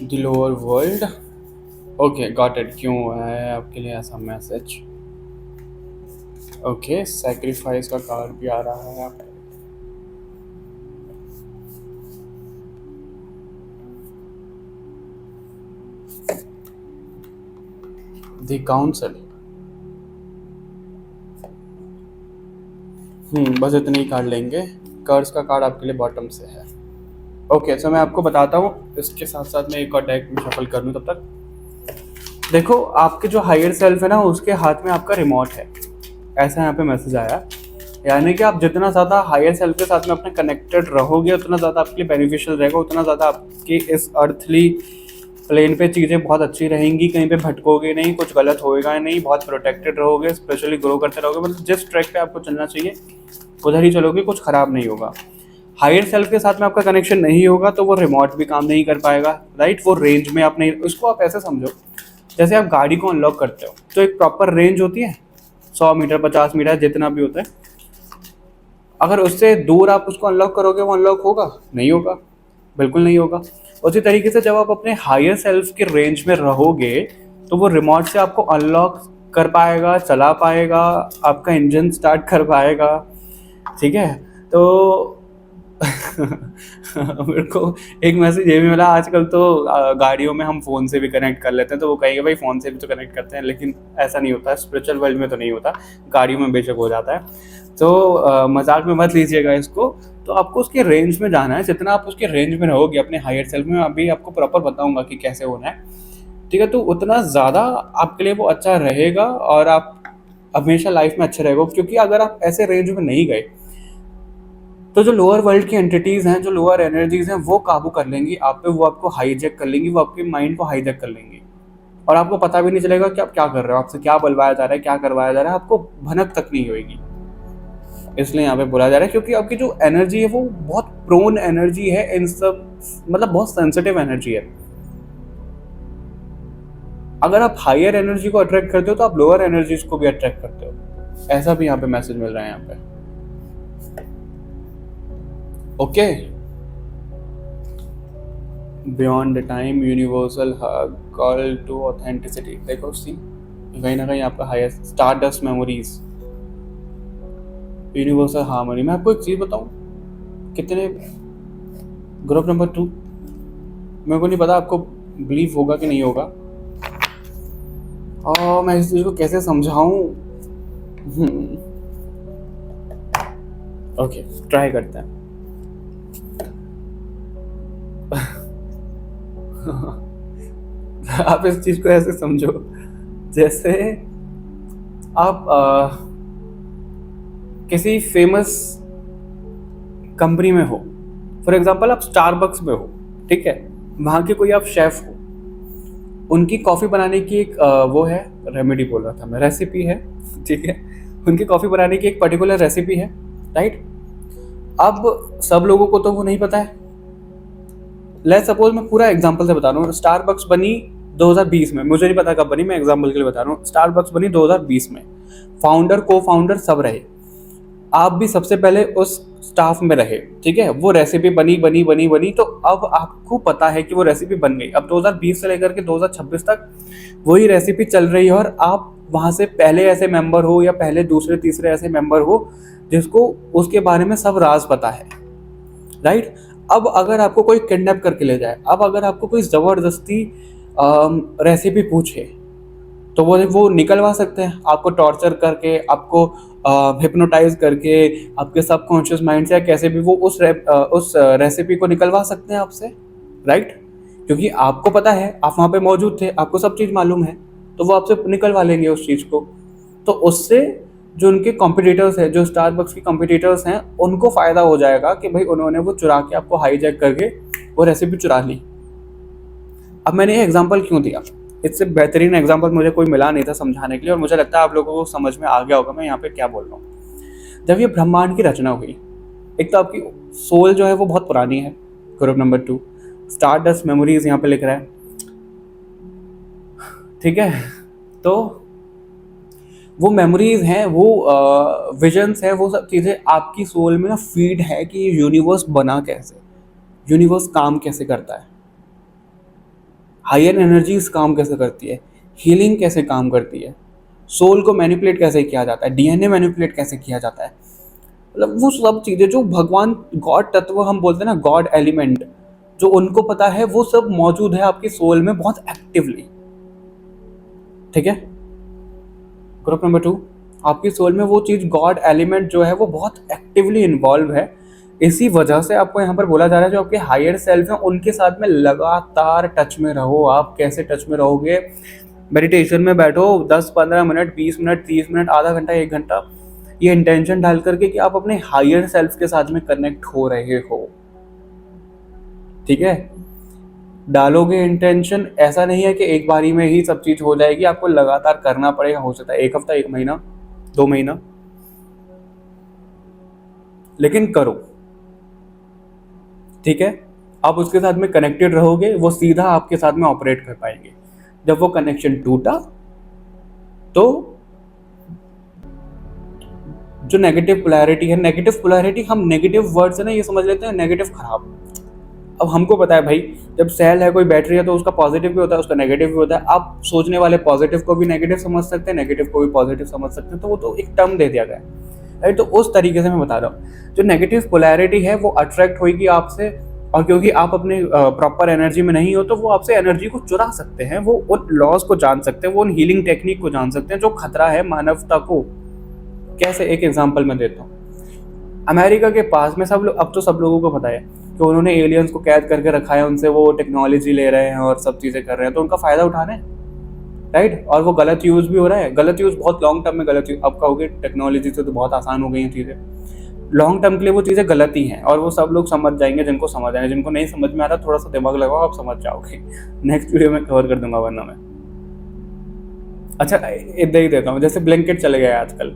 the lower world. Okay, got it. क्यों है आपके लिए ऐसा मैसेज? ओके, सैक्रिफाइस का कार्ड भी आ रहा है। The council. बस इतने ही कार्ड लेंगे। कर्स का कार्ड आपके लिए बॉटम से है। ओके, तो मैं आपको बताता हूँ, इसके साथ साथ मैं एक और डेक में शफल कर लूँ तब तक। देखो, आपके जो हायर सेल्फ है ना, उसके हाथ में आपका रिमोट है, ऐसा यहाँ पे मैसेज आया। यानी कि आप जितना ज़्यादा हायर सेल्फ के साथ में अपने कनेक्टेड रहोगे उतना ज़्यादा आपके लिए बेनिफिशियल रहेगा, उतना ज़्यादा आपकी इस अर्थली प्लेन पे चीज़ें बहुत अच्छी रहेंगी, कहीं पे भटकोगे नहीं, कुछ गलत होएगा नहीं, बहुत प्रोटेक्टेड रहोगे, स्पेशली ग्रो करते रहोगे। मतलब जिस ट्रैक पे आपको चलना चाहिए उधर ही चलोगे, कुछ ख़राब नहीं होगा। हायर सेल्फ के साथ में आपका कनेक्शन नहीं होगा तो वो रिमोट भी काम नहीं कर पाएगा, राइट। वो रेंज में आप नहीं, उसको आप ऐसे समझो जैसे आप गाड़ी को अनलॉक करते हो तो एक प्रॉपर रेंज होती है, 100 मीटर 50 मीटर जितना भी होता है। अगर उससे दूर आप उसको अनलॉक करोगे वो अनलॉक होगा? नहीं होगा, बिल्कुल नहीं होगा। उसी तरीके से जब आप अपने हायर सेल्फ के रेंज में रहोगे तो वो रिमोट से आपको अनलॉक कर पाएगा, चला पाएगा, आपका इंजन स्टार्ट कर पाएगा, ठीक है। तो मेरे को एक मैसेज ये भी मिला, आजकल तो गाड़ियों में हम फ़ोन से भी कनेक्ट कर लेते हैं, तो वो कहेंगे भाई फ़ोन से भी तो कनेक्ट करते हैं, लेकिन ऐसा नहीं होता, स्पिरिचुअल वर्ल्ड में तो नहीं होता, गाड़ियों में बेशक हो जाता है। तो मजाक में मत लीजिएगा इसको। तो आपको उसके रेंज में जाना है, जितना आप उसके रेंज में रहोगे अपने हायर सेल्फ में, अभी आपको प्रॉपर बताऊंगा कि कैसे होना है, ठीक है। तो उतना ज़्यादा आपके लिए वो अच्छा रहेगा और आप हमेशा लाइफ में अच्छे रहेगा, क्योंकि अगर आप ऐसे रेंज में नहीं गए तो जो लोअर वर्ल्ड की एंटिटीज़ हैं, जो लोअर एनर्जीज हैं, वो काबू कर लेंगी आप पे, वो आपको हाईजैक कर लेंगी, वो आपके माइंड को हाईजैक कर लेंगी और आपको पता भी नहीं चलेगा कि आप क्या कर रहे हो, आपसे क्या बुलवाया जा रहा है, क्या करवाया जा रहा है, आपको भनक तक नहीं होगी। इसलिए यहाँ पे बोला जा रहा है क्योंकि आपकी जो एनर्जी है वो बहुत प्रोन एनर्जी है इन सब, मतलब बहुत सेंसिटिव एनर्जी है। अगर आप हायर एनर्जी को अट्रैक्ट करते हो तो आप लोअर एनर्जीज को भी अट्रैक्ट करते हो, ऐसा भी यहाँ पे मैसेज मिल रहा है यहाँ पे। Okay, beyond the time universal call to authenticity. देखो सी, कहीं ना कहीं आपका higher stardust memories, universal harmony. मैं आपको एक चीज़ बताऊं, कितने ग्रुप नंबर 2, मेरे को नहीं पता आपको बिलीव होगा कि नहीं होगा, और मैं इस चीज़ को कैसे समझाऊं। ओके, ट्राई करते हैं। आप इस चीज़ को ऐसे समझो जैसे आप किसी फेमस कंपनी में हो, फॉर एग्जांपल आप स्टारबक्स में हो, ठीक है। वहाँ के कोई आप शेफ हो, उनकी कॉफ़ी बनाने की एक वो है, रेमेडी बोल रहा था मैं, रेसिपी है, ठीक है। उनकी कॉफ़ी बनाने की एक पर्टिकुलर रेसिपी है, राइट। अब सब लोगों को तो वो नहीं पता है। लेट्स सपोज, मैं पूरा एग्जांपल से बता रहा हूँ, स्टारबक्स बनी 2020 में, मुझे नहीं पता कब बनी, मैं एग्जांपल के लिए बता रहा हूँ। स्टारबक्स बनी 2020 में, फाउंडर को फाउंडर सब रहे, आप भी सबसे पहले उस स्टाफ में रहे, ठीक है। वो रेसिपी बनी बनी बनी बनी, तो अब आपको पता है कि वो रेसिपी बन गई। अब 2020 से लेकर के 2026 तक वही रेसिपी चल रही है और आप वहाँ से पहले ऐसे मेंबर हो या पहले दूसरे तीसरे ऐसे मेंबर हो जिसको उसके बारे में सब राज पता है, राइट। अब अगर आपको कोई किडनैप करके ले जाए, अब अगर आपको कोई ज़बरदस्ती रेसिपी पूछे तो वो निकलवा सकते हैं, आपको टॉर्चर करके, आपको हिप्नोटाइज करके, आपके सबकॉन्शियस माइंड से कैसे भी वो उस रेसिपी को निकलवा सकते हैं आपसे, राइट। क्योंकि आपको पता है, आप वहाँ पे मौजूद थे, आपको सब चीज़ मालूम है, तो वो आपसे निकलवा लेंगे उस चीज़ को। तो उससे जो उनके कॉम्पिटिटर्स हैं, जो स्टारबक्स के कॉम्पिटिटर्स हैं, उनको फ़ायदा हो जाएगा कि भाई उन्होंने वो चुरा के आपको हाईजैक करके वो रेसिपी चुरा ली। अब मैंने ये एग्जांपल क्यों दिया, इससे बेहतरीन एग्जांपल मुझे कोई मिला नहीं था समझाने के लिए, और मुझे लगता है आप लोगों को समझ में आ गया होगा मैं यहाँ पे क्या बोल रहा हूँ। जब ये ब्रह्मांड की रचना हुई, एक तो आपकी सोल जो है वो बहुत पुरानी है, ग्रुप नंबर 2, स्टारडस्ट मेमोरीज यहाँ पे लिख रहा है, ठीक है। तो वो मेमोरीज हैं, वो विजन्स हैं, वो सब चीज़ें आपकी सोल में ना फीड है कि ये यूनिवर्स बना कैसे, यूनिवर्स काम कैसे करता है, हायर एनर्जीज काम कैसे करती है, हीलिंग कैसे काम करती है, सोल को मैनिपुलेट कैसे किया जाता है, डीएनए मैनिपुलेट कैसे किया जाता है, मतलब वो सब चीज़ें जो भगवान गॉड तत्व हम बोलते हैं ना, गॉड एलिमेंट, जो उनको पता है, वो सब मौजूद है आपकी सोल में बहुत एक्टिवली, ठीक है। ग्रुप नंबर 2, आपकी सोल में वो चीज़ गॉड एलिमेंट जो है वो बहुत एक्टिवली इन्वॉल्व है। इसी वजह से आपको यहाँ पर बोला जा रहा है जो आपके हायर सेल्फ हैं उनके साथ में लगातार टच में रहो। आप कैसे टच में रहोगे? मेडिटेशन में बैठो 10-15 मिनट, 20 मिनट, 30 मिनट, आधा घंटा, 1 घंटा, ये इंटेंशन डाल करके कि आप अपने हायर सेल्फ के साथ में कनेक्ट हो रहे हो, ठीक है। डालोगे इंटेंशन, ऐसा नहीं है कि एक बारी में ही सब चीज हो जाएगी, आपको लगातार करना पड़ेगा। हो सकता है 1 हफ्ता, 1 महीना, 2 महीना, लेकिन करो, ठीक है। आप उसके साथ में कनेक्टेड रहोगे, वो सीधा आपके साथ में ऑपरेट कर पाएंगे। जब वो कनेक्शन टूटा तो जो नेगेटिव पोलैरिटी है, नेगेटिव पोलैरिटी, हम नेगेटिव वर्ड से ना ये समझ लेते हैं नेगेटिव खराब। अब हमको पता है भाई, जब सेल है, कोई बैटरी है, तो उसका पॉजिटिव भी होता है, उसका नेगेटिव भी होता है। आप सोचने वाले पॉजिटिव को भी नेगेटिव समझ सकते हैं, नेगेटिव को भी पॉजिटिव समझ सकते हैं, तो वो तो एक टर्म दे दिया गया है, राइट। तो उस तरीके से मैं बता रहा हूँ, जो नेगेटिव पोलैरिटी है वो अट्रैक्ट होगी आपसे, और क्योंकि आप अपने प्रॉपर एनर्जी में नहीं हो, तो वो आपसे एनर्जी को चुरा सकते हैं, वो उन लॉज को जान सकते हैं, वो उन हीलिंग टेक्निक को जान सकते हैं जो खतरा है मानवता को। कैसे, एक एग्जांपल मैं देता हूँ। अमेरिका के पास में सब लोग, अब तो सब लोगों को पता है कि उन्होंने एलियंस को कैद करके रखा है, उनसे वो टेक्नोलॉजी ले रहे हैं और सब चीज़ें कर रहे हैं, तो उनका फ़ायदा उठा रहे हैं, राइट। और वो गलत यूज़ भी हो रहा है, गलत यूज़ बहुत लॉन्ग टर्म में गलत यूज़। अब कहोगे टेक्नोलॉजी से तो बहुत आसान हो गई हैं चीज़ें, लॉन्ग टर्म के लिए वो चीज़ें गलत ही हैं, और वो सब लोग समझ जाएंगे जिनको समझ आए। जिनको नहीं समझ में आ रहा, थोड़ा सा दिमाग लगाओ, आप समझ जाओगे। नेक्स्ट वीडियो में कवर कर दूंगा, वरना मैं अच्छा इधर ही देता हूँ। जैसे ब्लैंकेट चले गए आजकल,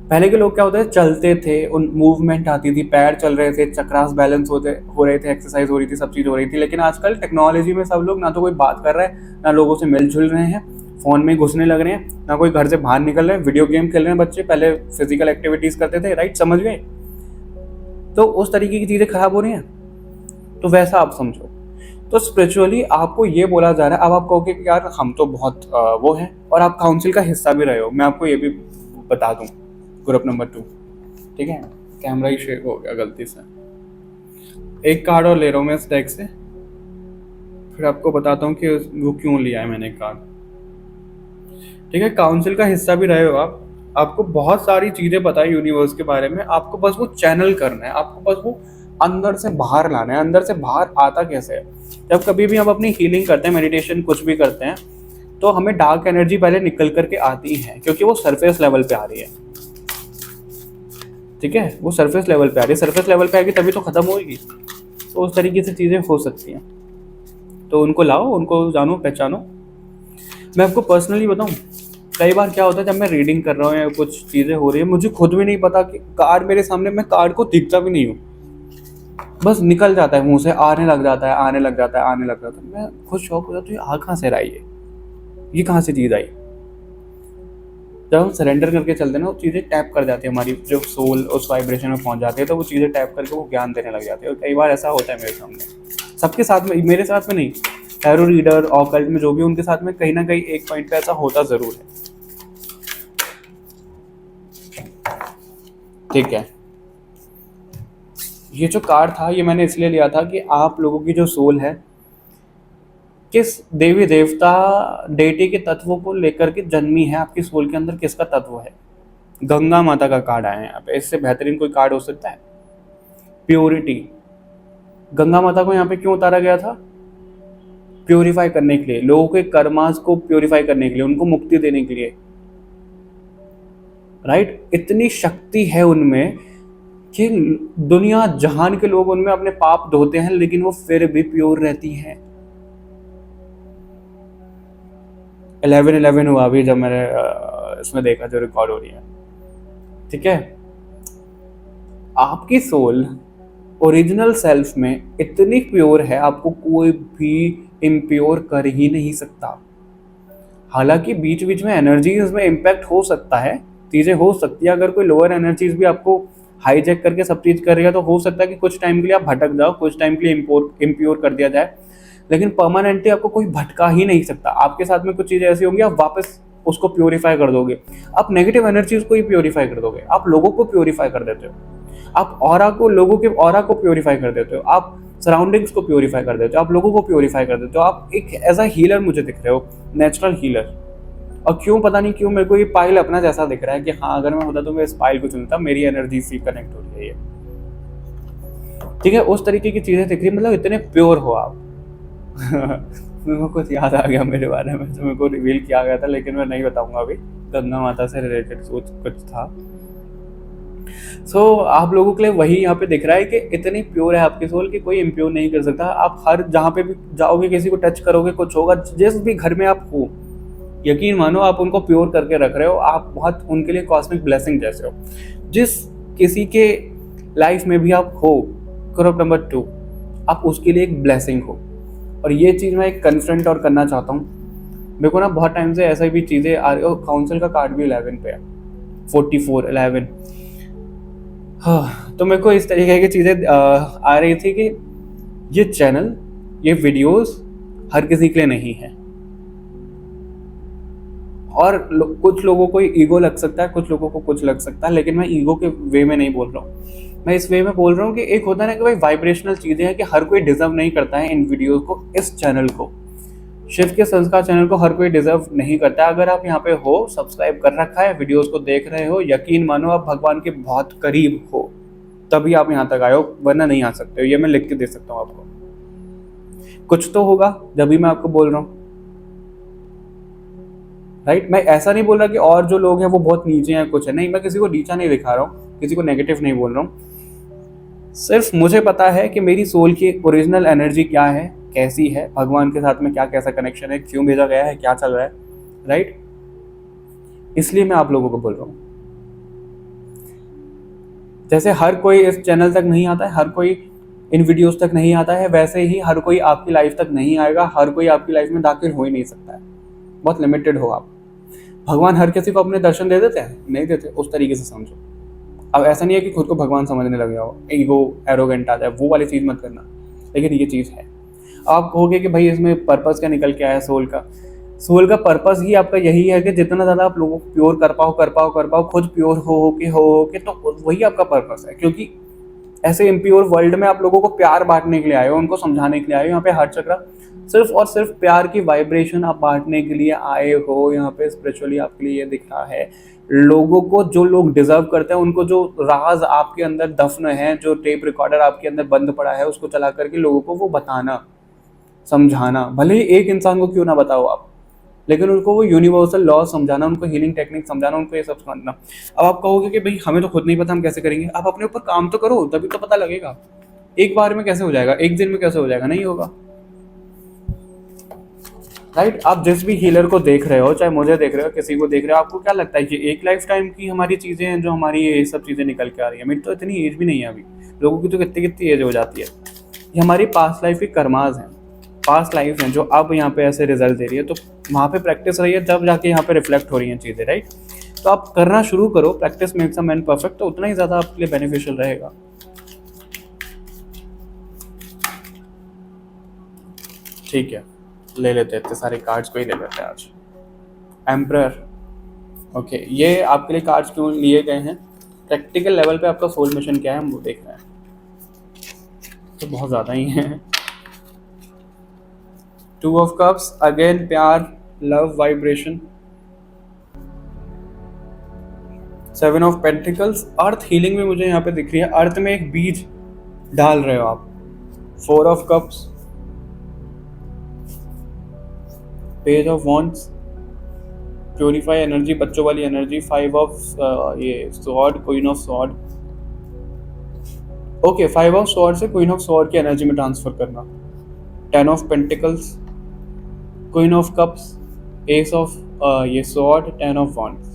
पहले के लोग क्या होते थे, चलते थे, उन मूवमेंट आती थी, पैर चल रहे थे, चक्रास बैलेंस हो रहे थे, एक्सरसाइज हो रही थी, सब चीज़ हो रही थी। लेकिन आजकल टेक्नोलॉजी में सब लोग ना तो कोई बात कर रहा है, ना लोगों से मिलजुल रहे हैं, फ़ोन में घुसने लग रहे हैं, ना कोई घर से बाहर निकल रहे हैं, वीडियो गेम खेल रहे हैं बच्चे। पहले फिजिकल एक्टिविटीज़ करते थे, राइट, समझ गए। तो उस तरीके की चीज़ें खराब हो रही हैं, तो वैसा आप समझो। तो स्पिरिचुअली आपको ये बोला जा रहा है। अब आप कहोगे कि यार हम तो बहुत वो हैं, और आप काउंसिल का हिस्सा भी रहे हो। मैं आपको ये भी बता दूँ, ग्रुप नंबर 2, ठीक है। कैमरा ही शेक हो गया गलती से। एक कार्ड और ले रहा हूँ मैं इस डेक से, फिर आपको बताता हूँ कि वो क्यों लिया है मैंने कार्ड, ठीक है। काउंसिल का हिस्सा भी रहे हो आप, आपको बहुत सारी चीज़ें पता है यूनिवर्स के बारे में, आपको बस वो चैनल करना है, आपको बस वो अंदर से बाहर लाना है। अंदर से बाहर आता कैसे है? जब कभी भी हम अपनी हीलिंग करते हैं, मेडिटेशन कुछ भी करते हैं, तो हमें डार्क एनर्जी पहले निकल करके आती है, क्योंकि वो सरफेस लेवल पे आ रही है, ठीक है। वो सरफेस लेवल पे आ रही है, सरफेस लेवल पे आएगी तभी तो खत्म होगी। तो उस तरीके से चीज़ें हो सकती हैं, तो उनको लाओ, उनको जानो, पहचानो। मैं आपको पर्सनली बताऊं, कई बार क्या होता है, जब मैं रीडिंग कर रहा हूँ या कुछ चीज़ें हो रही है, मुझे खुद भी नहीं पता कि कार्ड मेरे सामने, मैं कार्ड को दिखता भी नहीं हूँ, बस निकल जाता है मुंह से, आने लग जाता है, आने लग जाता है, आने लग जाता है। मैं खुद शौक हो जाता हूँ, ये आ कहाँ से रहा है, ये कहाँ से चीज़ आई। जब हम सरेंडर करके चलते हैं ना, वो चीज़ें टैप कर जाती है, हमारी जो सोल उस वाइब्रेशन में पहुंच जाती है, तो वो चीज़ें टैप करके वो ज्ञान देने लग जाती है। और कई बार ऐसा होता है मेरे सामने, सबके साथ में, मेरे साथ में नहीं, टैरो रीडर, ऑकल्ट में जो भी, उनके साथ में कहीं ना कहीं एक पॉइंट पे ऐसा होता ज़रूर है, ठीक है। ये जो कार्ड था, ये मैंने इसलिए लिया था कि आप लोगों की जो सोल है, किस देवी देवता डेटी के तत्वों को लेकर के जन्मी है, आपकी सोल के अंदर किसका तत्व है। गंगा माता का कार्ड आया है यहाँ पे, इससे बेहतरीन कोई कार्ड हो सकता है? प्योरिटी। गंगा माता को यहाँ पे क्यों उतारा गया था? प्योरीफाई करने के लिए, लोगों के कर्मास को प्योरीफाई करने के लिए, उनको मुक्ति देने के लिए, राइट। इतनी शक्ति है उनमें कि दुनिया जहान के लोग उनमें अपने पाप धोते हैं, लेकिन वो फिर भी प्योर रहती हैं। 11/11 हुआ अभी जब मैंने इसमें देखा, जो रिकॉर्ड हो रही है, ठीक है। आपकी सोल ओरिजिनल सेल्फ में इतनी प्योर है, आपको कोई भी इम्प्योर कर ही नहीं सकता। हालांकि बीच बीच में एनर्जीज में इम्पैक्ट हो सकता है, चीज़ें हो सकती है। अगर कोई लोअर एनर्जीज भी आपको हाईजैक करके सब चीज़ कर रही है, तो हो सकता है कि कुछ टाइम के लिए आप भटक जाओ, कुछ टाइम के लिए इम्प्योर कर दिया जाए, लेकिन परमानेंटली आपको कोई भटका ही नहीं सकता। आपके साथ में कुछ चीज़ें ऐसी होंगी, आप वापस उसको प्योरीफाई कर दोगे। आप नेगेटिव एनर्जीज को ही प्योरीफाई कर दोगे, आप लोगों को प्योरीफाई कर देते हो, आप ऑरा को, लोगों के ऑरा को प्योरीफाई कर देते हो, आप सराउंडिंग्स को प्योरीफाई कर देते हो, आप लोगों को प्योरीफाई कर देते हो। आप एक एज अ हीलर मुझे दिख रहे हो, नेचुरल हीलर। और क्यों, पता नहीं क्यों मेरे को ये पाइल अपना जैसा दिख रहा है कि हाँ, अगर मैं होता तो मैं इस पाइल को चुनता, मेरी एनर्जी से कनेक्ट हो रही है ये, ठीक है। उस तरीके की चीज़ें दिख रही, मतलब इतने प्योर हो आप। मेरे को कुछ याद आ गया मेरे बारे में, जो मेरे को रिवील किया गया था, लेकिन मैं नहीं बताऊंगा अभी। गंगा माता से रिलेटेड कुछ था, सो आप लोगों के लिए वही यहाँ पे दिख रहा है कि इतनी प्योर है आपकी सोल कि कोई इम्प्योर नहीं कर सकता। आप हर जहाँ पे भी जाओगे, किसी को टच करोगे, कुछ होगा, जिस भी घर में आप हो, यकीन मानो आप उनको प्योर करके रख रहे हो। आप बहुत उनके लिए कॉस्मिक ब्लेसिंग जैसे हो। जिस किसी के लाइफ में भी आप हो, ग्रुप नंबर 2, आप उसके लिए एक ब्लेसिंग हो। और ये चीज़ मैं एक कन्फ्रंट और करना चाहता हूँ। मेरे को ना बहुत टाइम से ऐसा भी चीज़ें आ रही, और काउंसिल का कार्ड भी 11 पे है, 44 11। हाँ, तो मेरे को इस तरीके की चीज़ें आ रही थी कि ये चैनल, ये वीडियोस हर किसी के लिए नहीं है। और कुछ लोगों को ईगो लग सकता है, कुछ लोगों को कुछ लग सकता है, लेकिन मैं ईगो के वे में नहीं बोल रहा हूँ। मैं इस वे में बोल रहा हूँ कि एक होता है ना कि भाई वाइब्रेशनल चीज़ें हैं कि हर कोई डिजर्व नहीं करता है इन वीडियोस को, इस चैनल को, शिव के संस्कार चैनल को हर कोई डिजर्व नहीं करता है। अगर आप यहाँ पे हो, सब्सक्राइब कर रखा है, वीडियोस को देख रहे हो, यकीन मानो आप भगवान के बहुत करीब हो, तभी आप यहाँ तक आए हो, वरना नहीं आ सकते हो। ये मैं लिख के दे सकता हूँ आपको। कुछ तो होगा जब भी मैं आपको बोल रहा हूँ, राइट। मैं ऐसा नहीं बोल रहा कि और जो लोग हैं वो बहुत नीचे हैं, कुछ है, नहीं। मैं किसी को नीचा नहीं दिखा रहा हूँ, किसी को नेगेटिव नहीं बोल रहा हूँ। सिर्फ मुझे पता है कि मेरी सोल की ओरिजिनल एनर्जी क्या है, कैसी है, भगवान के साथ में क्या कैसा कनेक्शन है, क्यों भेजा गया है, क्या चल रहा है, राइट। इसलिए मैं आप लोगों को बोल रहा हूँ। जैसे हर कोई इस चैनल तक नहीं आता है, हर कोई इन वीडियोस तक नहीं आता है, वैसे ही हर कोई आपकी लाइफ तक नहीं आएगा, हर कोई आपकी लाइफ में दाखिल हो ही नहीं सकता है। बहुत लिमिटेड हो आप। भगवान हर किसी को अपने दर्शन दे देते हैं? नहीं देते। उस तरीके से समझो। अब ऐसा नहीं है कि खुद को भगवान समझने लग जाओ, ईगो एरोगेंट आ जाए, वो वाली चीज़ मत करना। लेकिन ये चीज़ है। आप कहोगे कि भाई इसमें पर्पस क्या निकल के आया सोल का? सोल का पर्पस ही आपका यही है कि जितना ज़्यादा आप लोगों को प्योर कर पाओ, खुद प्योर हो के, तो वही आपका पर्पस है। क्योंकि ऐसे इम्प्योर वर्ल्ड में आप लोगों को प्यार बांटने के लिए आए हो, उनको समझाने के लिए आए हो। यहाँ पे हर चक्र सिर्फ और सिर्फ प्यार की वाइब्रेशन आप बांटने के लिए आए हो। यहाँ पे स्पिरिचुअली आपके लिए ये दिख रहा है। लोगों को, जो लोग डिजर्व करते हैं, उनको जो राज आपके अंदर दफन है, जो टेप रिकॉर्डर आपके अंदर बंद पड़ा है, उसको चला करके लोगों को वो बताना, समझाना। भले ही एक इंसान को क्यों ना बताओ आप, लेकिन उनको वो यूनिवर्सल लॉ समझाना, उनको हीलिंग टेक्निक समझाना, उनको ये सब समझना। अब आप कहोगे कि भाई हमें तो खुद नहीं पता, हम कैसे करेंगे? आप अपने ऊपर काम तो करो, तभी तो पता लगेगा। एक बार में कैसे हो जाएगा? एक दिन में कैसे हो जाएगा? नहीं होगा, राइट। आप जिस भी हीलर को देख रहे हो, चाहे मुझे देख रहे हो, किसी को देख रहे हो, आपको क्या लगता है कि एक लाइफ टाइम की हमारी चीज़ें हैं जो हमारी ये सब चीज़ें निकल के आ रही है? मेरी तो इतनी एज भी नहीं है अभी। लोगों की तो कितनी कितनी एज हो जाती है। ये हमारी पास्ट लाइफ की कर्माज हैं, पास्ट लाइफ हैं, जो अब यहाँ पे ऐसे रिजल्ट दे रही है। तो वहाँ पे प्रैक्टिस रही है, जब जाके यहाँ पे रिफ्लेक्ट हो रही हैं चीज़ें, राइट। तो आप करना शुरू करो। Practice makes a man perfect, तो उतना ही ज़्यादा आपके लिए बेनिफिशियल रहेगा। ठीक है, ले लेते हैं, इतने सारे कार्ड्स को ही ले लेते हैं आज। एम्परर, ओके, ये आपके लिए कार्ड्स क्यों लिए गए हैं? प्रैक्टिकल लेवल पे आपका सोल मिशन क्या है हम वो देख रहे हैं। तो बहुत ज़्यादा ही है। 2 ऑफ कप्स, अगेन प्यार, love, vibration. 7 of pentacles, earth healing में मुझे यहाँ पे दिख रही है। अर्थ में एक बीज डाल रहे हो आप। 4 of cups, page of wands, purify energy, बच्चों वाली एनर्जी। 5 ऑफ ये sword, queen of sword. Okay, 5 of sword से क्वीन ऑफ स्वॉर्ड की एनर्जी में ट्रांसफर करना। 10 of pentacles, queen of cups, S of ये स्वॉर्ड, 10 ऑफ वॉन्ड्स।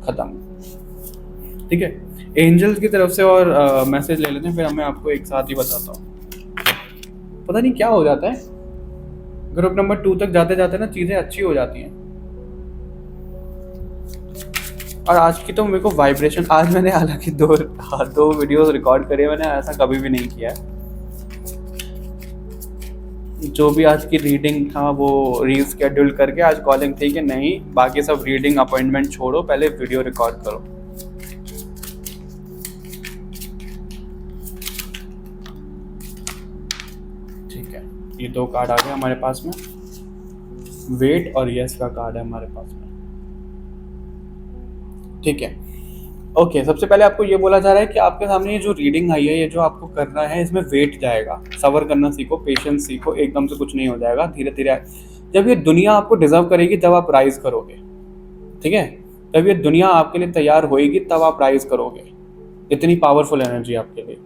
खत्म। ठीक है, एंजल्स की तरफ से और मैसेज ले लेते हैं, फिर मैं आपको एक साथ ही बताता हूँ। पता नहीं क्या हो जाता है, ग्रुप नंबर 2 तक जाते जाते ना चीज़ें अच्छी हो जाती हैं। और आज की तो मेरे को वाइब्रेशन, आज मैंने हालांकि दो वीडियोस रिकॉर्ड करे, मैंने ऐसा कभी भी नहीं किया। जो भी आज की रीडिंग था वो रीस्केड्यूल करके आज कॉलिंग थी कि नहीं, बाकी सब रीडिंग अपॉइंटमेंट छोड़ो, पहले वीडियो रिकॉर्ड करो। ठीक है, ये 2 कार्ड आ गए हमारे पास में। वेट और यस का कार्ड है हमारे पास में। ठीक है, ओके। सबसे पहले आपको ये बोला जा रहा है कि आपके सामने ये जो रीडिंग आई है, ये जो आपको करना है, इसमें वेट जाएगा। सबर करना सीखो, पेशेंस सीखो, एकदम से कुछ नहीं हो जाएगा, धीरे धीरे। जब ये दुनिया आपको डिजर्व करेगी तब आप राइज करोगे, ठीक है। जब ये दुनिया आपके लिए तैयार होएगी तब आप राइज करोगे। इतनी पावरफुल एनर्जी आपके लिए,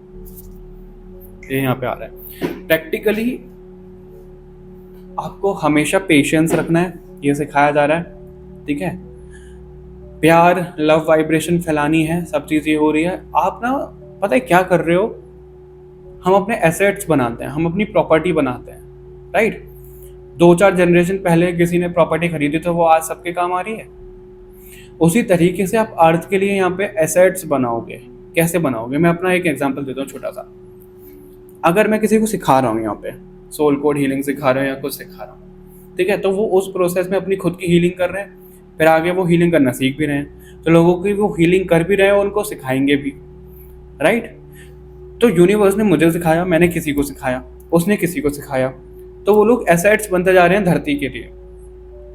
ये यहाँ पे आ रहा है। प्रैक्टिकली आपको हमेशा पेशेंस रखना है, ये सिखाया जा रहा है, ठीक है। प्यार, लव वाइब्रेशन फैलानी है, सब चीज़ ये हो रही है। आप ना पता है क्या कर रहे हो, हम अपने एसेट्स बनाते हैं, हम अपनी प्रॉपर्टी बनाते हैं, राइट। 2-4 जनरेशन पहले किसी ने प्रॉपर्टी खरीदी तो वो आज सबके काम आ रही है। उसी तरीके से आप अर्थ के लिए यहाँ पे एसेट्स बनाओगे। कैसे बनाओगे, मैं अपना एक एग्जांपल देता हूँ छोटा सा। अगर मैं किसी को सिखा रहा हूँ यहाँ पे सोल कोड हीलिंग सिखा रहा हूँ या कुछ सिखा रहा हूँ, ठीक है, तो वो उस प्रोसेस में अपनी खुद की हीलिंग कर रहे हैं, फिर आगे वो हीलिंग करना सीख भी रहे हैं, तो लोगों की वो हीलिंग कर भी रहे हैं और उनको सिखाएंगे भी, राइट। तो यूनिवर्स ने मुझे सिखाया, मैंने किसी को सिखाया, उसने किसी को सिखाया, तो वो लोग एसेट्स बनते जा रहे हैं धरती के लिए।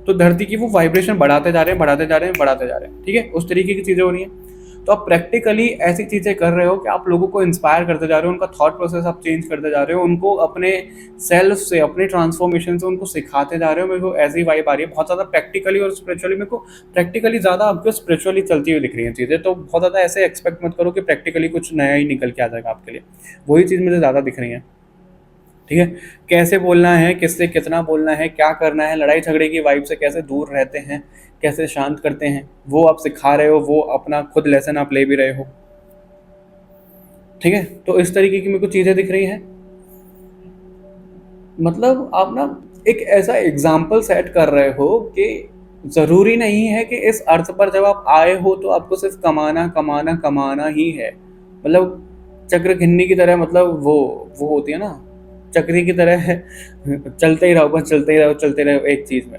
तो धरती की वो वाइब्रेशन बढ़ाते जा रहे हैं, बढ़ाते जा रहे हैं, बढ़ाते जा रहे हैं, ठीक है। उस तरीके की चीज़ें हो रही हैं। तो आप प्रैक्टिकली ऐसी चीज़ें कर रहे हो कि आप लोगों को इंस्पायर करते जा रहे हो, उनका थॉट प्रोसेस आप चेंज करते जा रहे हो, उनको अपने सेल्फ से, अपने ट्रांसफॉर्मेशन से उनको सिखाते जा रहे हो। मेरे को ऐसी वाइब आ रही है बहुत ज़्यादा प्रैक्टिकली और स्पिरिचुअली। मेरे को प्रैक्टिकली ज़्यादा आपको स्पिरिचुअली चलती हुई दिख रही हैं चीज़ें, तो बहुत ज़्यादा ऐसे एक्सपेक्ट मत करो कि प्रैक्टिकली कुछ नया ही निकल के आ जाएगा आपके लिए। वही चीज़ मुझे ज़्यादा दिख रही है, ठीक है। कैसे बोलना है, किससे कितना बोलना है, क्या करना है, लड़ाई झगड़े की वाइब से कैसे दूर रहते हैं, कैसे शांत करते हैं, वो आप सिखा रहे हो, वो अपना खुद लेसन आप ले भी रहे हो, ठीक है। तो इस तरीके की मेरे को चीज़ें दिख रही हैं। मतलब आप ना एक ऐसा एग्जाम्पल सेट कर रहे हो कि ज़रूरी नहीं है कि इस अर्थ पर जब आप आए हो तो आपको सिर्फ कमाना कमाना कमाना ही है। मतलब चक्र घिन्नी की तरह, मतलब वो होती है ना, चक्री की तरह चलते ही रहो, बस चलते ही रहो, चलते रहो एक चीज़ में।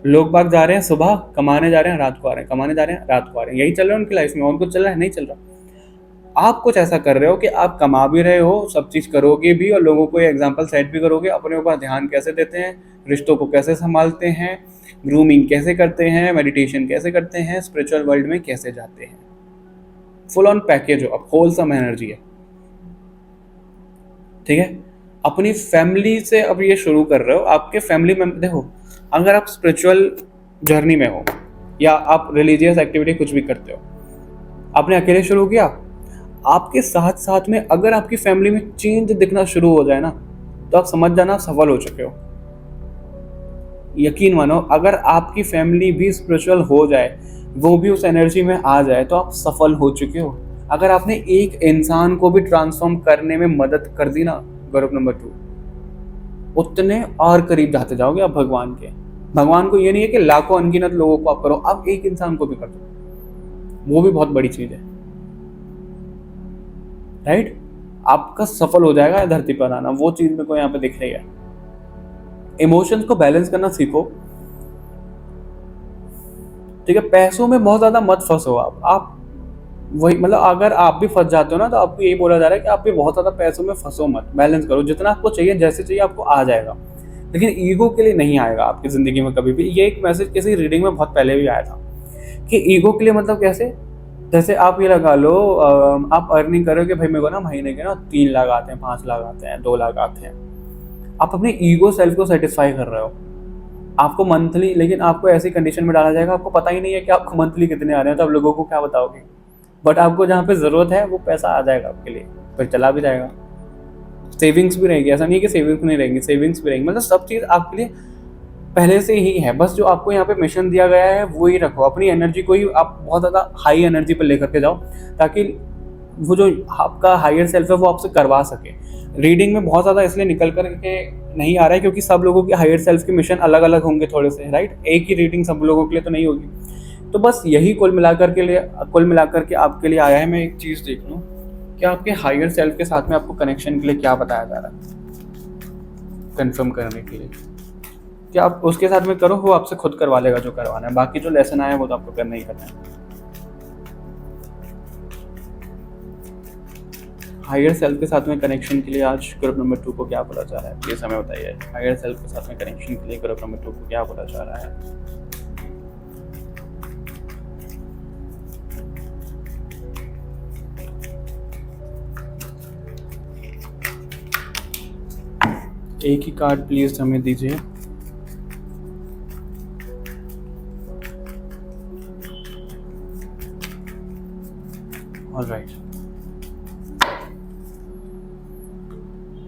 लोग बाग जा रहे हैं, सुबह कमाने जा रहे हैं, रात को आ रहे हैं, कमाने जा रहे हैं, रात को आ रहे हैं, यही चल रहा है उनकी लाइफ में। और कुछ चल रहा है? नहीं चल रहा। आप कुछ ऐसा कर रहे हो कि आप कमा भी रहे हो, सब चीज़ करोगे भी, और लोगों को ये एग्जाम्पल सेट भी करोगे। अपने ऊपर ध्यान कैसे देते हैं, रिश्तों को कैसे संभालते हैं, ग्रूमिंग कैसे करते हैं, मेडिटेशन कैसे करते हैं, स्पिरिचुअल वर्ल्ड में कैसे जाते हैं। फुल ऑन पैकेज हो, अब होलसम एनर्जी है, ठीक है। अपनी फैमिली से अब ये शुरू कर रहे हो। आपके फैमिली में देखो, अगर आप स्पिरिचुअल जर्नी में हो या आप रिलीजियस एक्टिविटी कुछ भी करते हो, आपने अकेले शुरू किया, आपके साथ साथ में अगर आपकी फैमिली में चेंज दिखना शुरू हो जाए ना, तो आप समझ जाना आप सफल हो चुके हो। यकीन मानो, अगर आपकी फैमिली भी स्पिरिचुअल हो जाए, वो भी उस एनर्जी में आ जाए, तो आप सफल हो चुके हो। अगर आपने एक इंसान को भी ट्रांसफॉर्म करने में मदद कर दी ना, ग्रुप नंबर 2, उतने और करीब जाते जाओगे आप भगवान के। भगवान को ये नहीं है कि लाखों अनगिनत लोगों को आप करो, आप एक इंसान को भी कर दो, वो भी बहुत बड़ी चीज है, राइट। आपका सफल हो जाएगा धरती पर आना, वो चीज मेरे को यहाँ पे दिख रही है। इमोशंस को बैलेंस करना सीखो, ठीक है। पैसों में बहुत ज्यादा मत फंसो आप वही, मतलब अगर आप भी फंस जाते हो ना, तो आपको यही बोला जा रहा है कि आप भी बहुत ज्यादा पैसों में फंसो मत, बैलेंस करो। जितना आपको चाहिए, जैसे चाहिए आपको आ जाएगा, लेकिन ईगो के लिए नहीं आएगा आपकी जिंदगी में कभी भी। ये एक मैसेज किसी रीडिंग में बहुत पहले भी आया था कि ईगो के लिए मतलब कैसे, जैसे आप ये लगा लो, आप अर्निंग करो कि भाई मेरे को ना महीने के ना 3 लाख आते हैं, 5 लाख आते हैं, 2 लाख आते हैं। आप अपने ईगो सेल्फ को सेटिस्फाई कर रहे हो। आपको मंथली, लेकिन आपको ऐसी कंडीशन में डाला जाएगा, आपको पता ही नहीं है कि आपको मंथली कितने आ रहे हैं, तो आप लोगों को क्या बताओगे। बट आपको जहाँ पे ज़रूरत है वो पैसा आ जाएगा आपके लिए, फिर चला भी जाएगा। सेविंग्स भी रहेगी, ऐसा नहीं है कि सेविंग्स नहीं रहेंगी, सेविंग्स भी रहेंगी। मतलब सब चीज़ आपके लिए पहले से ही है, बस जो आपको यहाँ पे मिशन दिया गया है वो ही रखो। अपनी एनर्जी को ही आप बहुत ज़्यादा हाई एनर्जी पर लेकर के जाओ, ताकि वो जो आपका हायर सेल्फ है वो आपसे करवा सके। रीडिंग में बहुत ज़्यादा इसलिए निकल कर के नहीं आ रहा है क्योंकि सब लोगों के हायर सेल्फ के मिशन अलग अलग होंगे थोड़े से, राइट। एक ही रीडिंग सब लोगों के लिए तो नहीं होगी। तो बस यही कुल मिलाकर के आपके लिए आया है। मैं एक चीज़ देख लूँ कि आपके हायर सेल्फ के साथ में आपको कनेक्शन के लिए क्या बताया जा रहा है, कंफर्म करने के लिए कि आप उसके साथ में करो, वो आपसे खुद करवा लेगा जो करवाना है। बाकी जो लेसन आया है वो तो आपको करना ही करना है। हायर सेल्फ के साथ में कनेक्शन के लिए आज ग्रुप नंबर 2 को क्या बोला जा रहा है, प्लीज हमें बताइए। हायर सेल्फ के साथ में कनेक्शन के लिए ग्रुप नंबर 2 को क्या बोला जा रहा है। एक ही कार्ड प्लीज हमें दीजिए। Alright, right.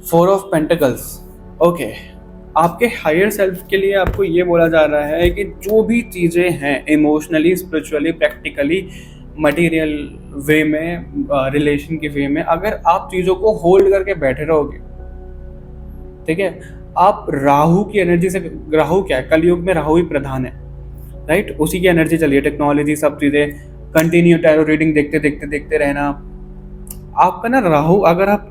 Four of pentacles. Okay, आपके हायर सेल्फ के लिए आपको ये बोला जा रहा है कि जो भी चीज़ें हैं इमोशनली, स्पिरिचुअली, प्रैक्टिकली, मटेरियल वे में, रिलेशन के वे में, अगर आप चीज़ों को होल्ड करके बैठे रहोगे, ठीक है, आप राहु की एनर्जी से, राहु क्या है, कलयुग में राहु ही प्रधान है, राइट, उसी की एनर्जी चलिए, टेक्नोलॉजी, सब चीज़ें, कंटिन्यू टैरो रीडिंग देखते रहना। आपका ना राहु, अगर आप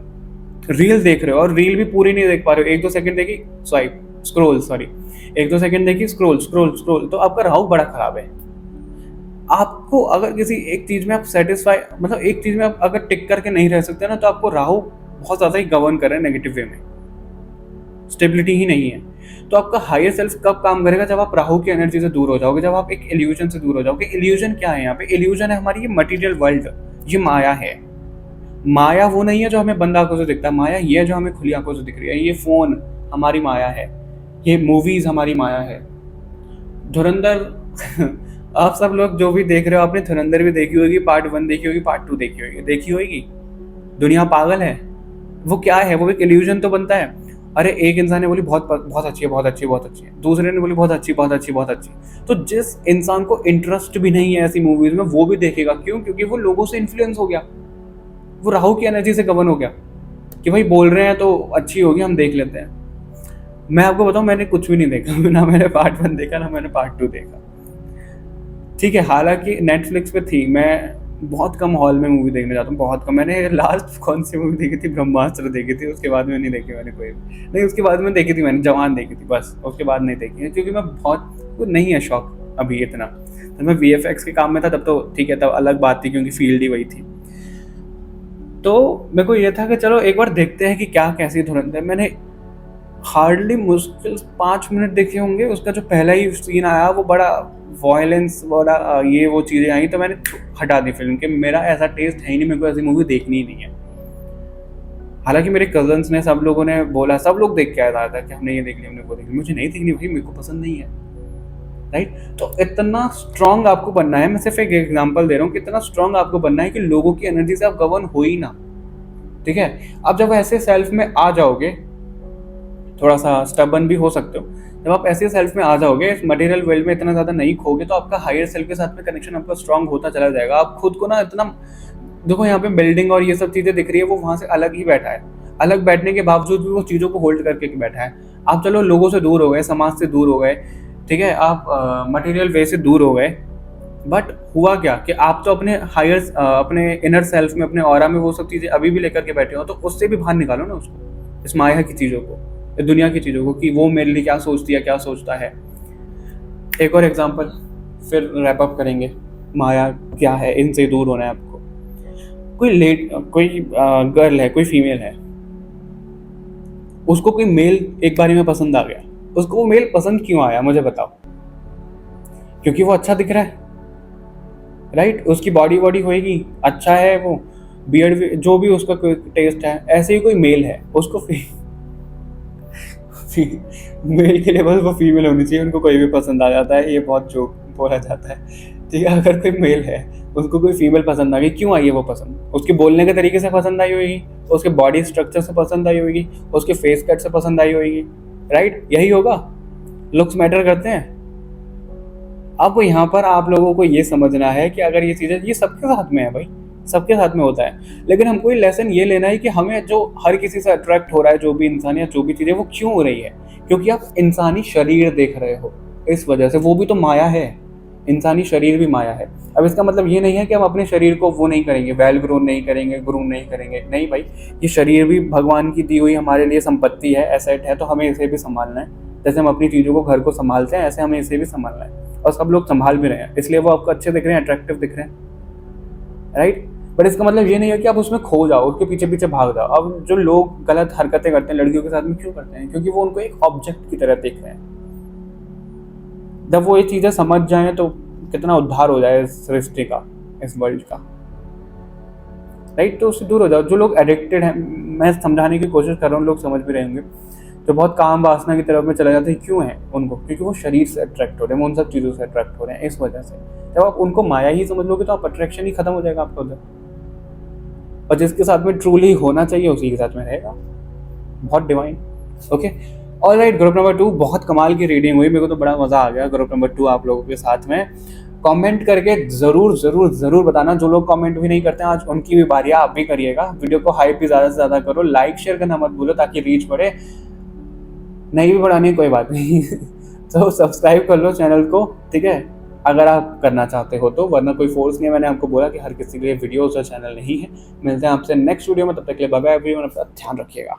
रील देख रहे हो और रील भी पूरी नहीं देख पा रहे हो, 1-2 सेकंड देखी स्क्रॉल, 1-2 सेकंड देखी स्क्रॉल, तो आपका राहु बड़ा खराब है। आपको अगर किसी एक चीज में आप सेटिस्फाई, मतलब एक चीज में आप अगर टिक करके नहीं रह सकते ना, तो आपको राहु बहुत ज्यादा ही गवर्न कर रहे हैं नेगेटिव वे में, स्टेबिलिटी ही नहीं है। तो आपका हायर सेल्फ कब काम करेगा? जब आप राहु की एनर्जी से दूर हो जाओगे, जब आप एक इल्यूजन से दूर हो जाओगे। इल्यूजन क्या है यहाँ पे? इल्यूजन है हमारी ये मटेरियल वर्ल्ड, ये माया है। माया वो नहीं है जो हमें बंद आंखों से दिखता है, माया ये है जो हमें खुली आंखों से दिख रही है। ये फोन हमारी माया है, ये मूवीज हमारी माया है। धुरंधर आप सब लोग जो भी देख रहे हो, आपने धुरंधर भी देखी होगी, पार्ट 1 देखी होगी, पार्ट 2 देखी होगी। दुनिया पागल है। वो क्या है? वो एक इल्यूजन तो बनता है। अरे एक इंसान ने बोली बहुत अच्छी है, दूसरे ने बोली बहुत अच्छी। तो जिस इंसान को इंटरेस्ट भी नहीं है ऐसी मूवीज में, वो भी देखेगा। क्यों? क्योंकि वो लोगों से इन्फ्लुएंस हो गया, वो राहु की एनर्जी से गवर्न हो गया कि भाई बोल रहे हैं तो अच्छी होगी, हम देख लेते हैं। मैं आपको बताऊं, मैंने कुछ भी नहीं देखा, ना मैंने पार्ट 1 देखा, ना मैंने पार्ट 2 देखा, ठीक है। हालांकि नेटफ्लिक्स पे थी, मैं बहुत कम हॉल में मूवी देखने जाता हूँ, बहुत कम। मैंने लास्ट कौन सी मूवी देखी थी? ब्रह्मास्त्र देखी थी, उसके बाद में नहीं देखी मैंने कोई नहीं। उसके बाद में देखी थी मैंने जवान देखी थी, बस। उसके बाद नहीं देखी है, क्योंकि मैं बहुत नहीं है शौक अभी इतना। तो मैं VFX के काम में था तब तो ठीक है, तब अलग बात थी, क्योंकि फील्ड ही वही थी। तो मेरे को ये था कि चलो एक बार देखते हैं कि क्या कैसी धुरंधर है। मैंने हार्डली मुश्किल 5 मिनट देखे होंगे। उसका जो पहला ही सीन आया वो बड़ा वायलेंस, बड़ा ये वो चीज़ें आई, तो मैंने हटा दी फिल्म के। मेरा ऐसा टेस्ट है ही नहीं, मेरे को ऐसी मूवी देखनी ही नहीं है। हालांकि मेरे कजन्स ने, सब लोगों ने बोला, सब लोग देख के आया था कि हमने ये देख लिया, हमने वो देख लिया। मुझे नहीं देखनी भाई, मेरे को पसंद नहीं है, राइट। तो इतना स्ट्रांग आपको बनना है, मैं सिर्फ एक एग्जांपल दे रहा हूँ कि इतना स्ट्रांग आपको बनना है कि लोगों की एनर्जी से आप गवर्न हो ही ना, ठीक है। अब जब ऐसे सेल्फ में आ जाओगे, थोड़ा सा स्टबन भी हो सकते हो, जब आप ऐसे सेल्फ में आ जाओगे, इस मटेरियल वर्ल्ड में इतना ज़्यादा नहीं खोगे, तो आपका हायर सेल्फ के साथ में कनेक्शन आपका स्ट्रांग होता चला जाएगा। आप खुद को ना इतना, देखो यहाँ पे बिल्डिंग और ये सब चीज़ें दिख रही है, वो वहाँ से अलग ही बैठा है। अलग बैठने के बावजूद भी वो चीज़ों को होल्ड करके बैठा है। आप चलो लोगों से दूर हो गए, समाज से दूर हो गए, ठीक है, आप मटेरियल वे से दूर हो गए, बट हुआ क्या कि आप तो अपने हायर, अपने इनर सेल्फ में, अपने ऑरा में वो सब चीज़ें अभी भी लेकर के बैठे हो। तो उससे भी बाहर निकालो ना उसको, इस माया की चीज़ों को, इस दुनिया की चीज़ों को, कि वो मेरे लिए क्या सोचती है, क्या सोचता है। एक और एग्जांपल, फिर रैप अप करेंगे। माया क्या है, इनसे दूर होना है आपको। कोई गर्ल है, कोई फीमेल है, उसको कोई मेल एक बारी में पसंद आ गया। उसको वो मेल पसंद क्यों आया, मुझे बताओ? क्योंकि वो अच्छा दिख रहा है, राइट। उसकी बॉडी होएगी, अच्छा है वो, बियर्ड, जो भी उसका कोई टेस्ट है। ऐसे ही कोई मेल है, उसको मेल के लिए बस वो फीमेल होनी चाहिए, उनको कोई भी पसंद आ जाता है। ये बहुत जोक बोला जाता है, ठीक है। अगर कोई मेल है, उसको कोई फीमेल पसंद आ गई, क्यों आई है वो पसंद? उसके बोलने के तरीके से पसंद आई होगी, उसके बॉडी स्ट्रक्चर से पसंद आई होगी, उसके फेस कट से पसंद आई होगी, राइट। यही होगा, लुक्स मैटर करते हैं। अब यहाँ पर आप लोगों को ये समझना है कि अगर ये चीज़ें, ये सबके साथ में है भाई, सबके साथ में होता है। लेकिन हमको ये लेसन ये लेना है कि हमें जो हर किसी से अट्रैक्ट हो रहा है, जो भी इंसान या जो भी चीज़ें, वो क्यों हो रही है? क्योंकि आप इंसानी शरीर देख रहे हो, इस वजह से। वो भी तो माया है, इंसानी शरीर भी माया है। अब इसका मतलब ये नहीं है कि हम अपने शरीर को वो नहीं करेंगे, वेल ग्रोन नहीं करेंगे, ग्रूम नहीं करेंगे, नहीं भाई। ये शरीर भी भगवान की दी हुई हमारे लिए संपत्ति है, एसेट है, तो हमें इसे भी संभालना है। जैसे हम अपनी चीज़ों को, घर को संभालते हैं, ऐसे हमें इसे भी संभालना है। और सब लोग संभाल भी रहे हैं, इसलिए वो आपको अच्छे दिख रहे हैं, अट्रैक्टिव दिख रहे हैं, राइट। बट इसका मतलब ये नहीं है कि आप उसमें खो जाओ, उसके पीछे पीछे भाग जाओ। अब जो लोग गलत हरकतें करते हैं लड़कियों के साथ में, क्यों करते हैं? क्योंकि वो उनको एक ऑब्जेक्ट की तरह देख रहे हैं। जब वो ये चीज़ें समझ जाएं तो कितना उद्धार हो जाए इस सृष्टि का, इस वर्ल्ड का, राइट। तो उससे दूर हो जाओ। जो लोग एडिक्टेड हैं, मैं समझाने की कोशिश कर रहा हूँ, लोग समझ भी रहे होंगे, जो बहुत काम वासना की तरफ में चले जाते हैं, क्यों है उनको? क्योंकि वो शरीर से अट्रैक्ट हो रहे हैं, वो उन सब चीज़ों से अट्रैक्ट हो रहे हैं, इस वजह से। जब आप उनको माया ही समझ लोगे तो आप अट्रैक्शन ही खत्म हो जाएगा आपका उधर, और जिसके साथ में ट्रूली होना चाहिए उसी के साथ में रहेगा। बहुत divine. Okay, alright, group number 2 बहुत कमाल की रीडिंग हुई, मेरे को तो बड़ा मज़ा आ गया ग्रुप नंबर 2 आप लोगों के साथ में। कमेंट करके ज़रूर ज़रूर ज़रूर बताना, जो लोग कमेंट भी नहीं करते हैं आज उनकी भी बारी है, आप भी करिएगा। वीडियो को हाइप भी ज़्यादा से ज़्यादा करो, लाइक शेयर करना मत भूलो ताकि रीच बढ़े। नहीं भी बढ़ानी कोई बात नहीं तो सब्सक्राइब कर लो चैनल को, ठीक है, अगर आप करना चाहते हो तो, वरना कोई फोर्स नहीं है। मैंने आपको बोला कि हर किसी के लिए वीडियोस और चैनल नहीं है। मिलते हैं आपसे नेक्स्ट वीडियो में, तब तक के लिए बाय बाय एवरीवन, अपना ध्यान रखिएगा।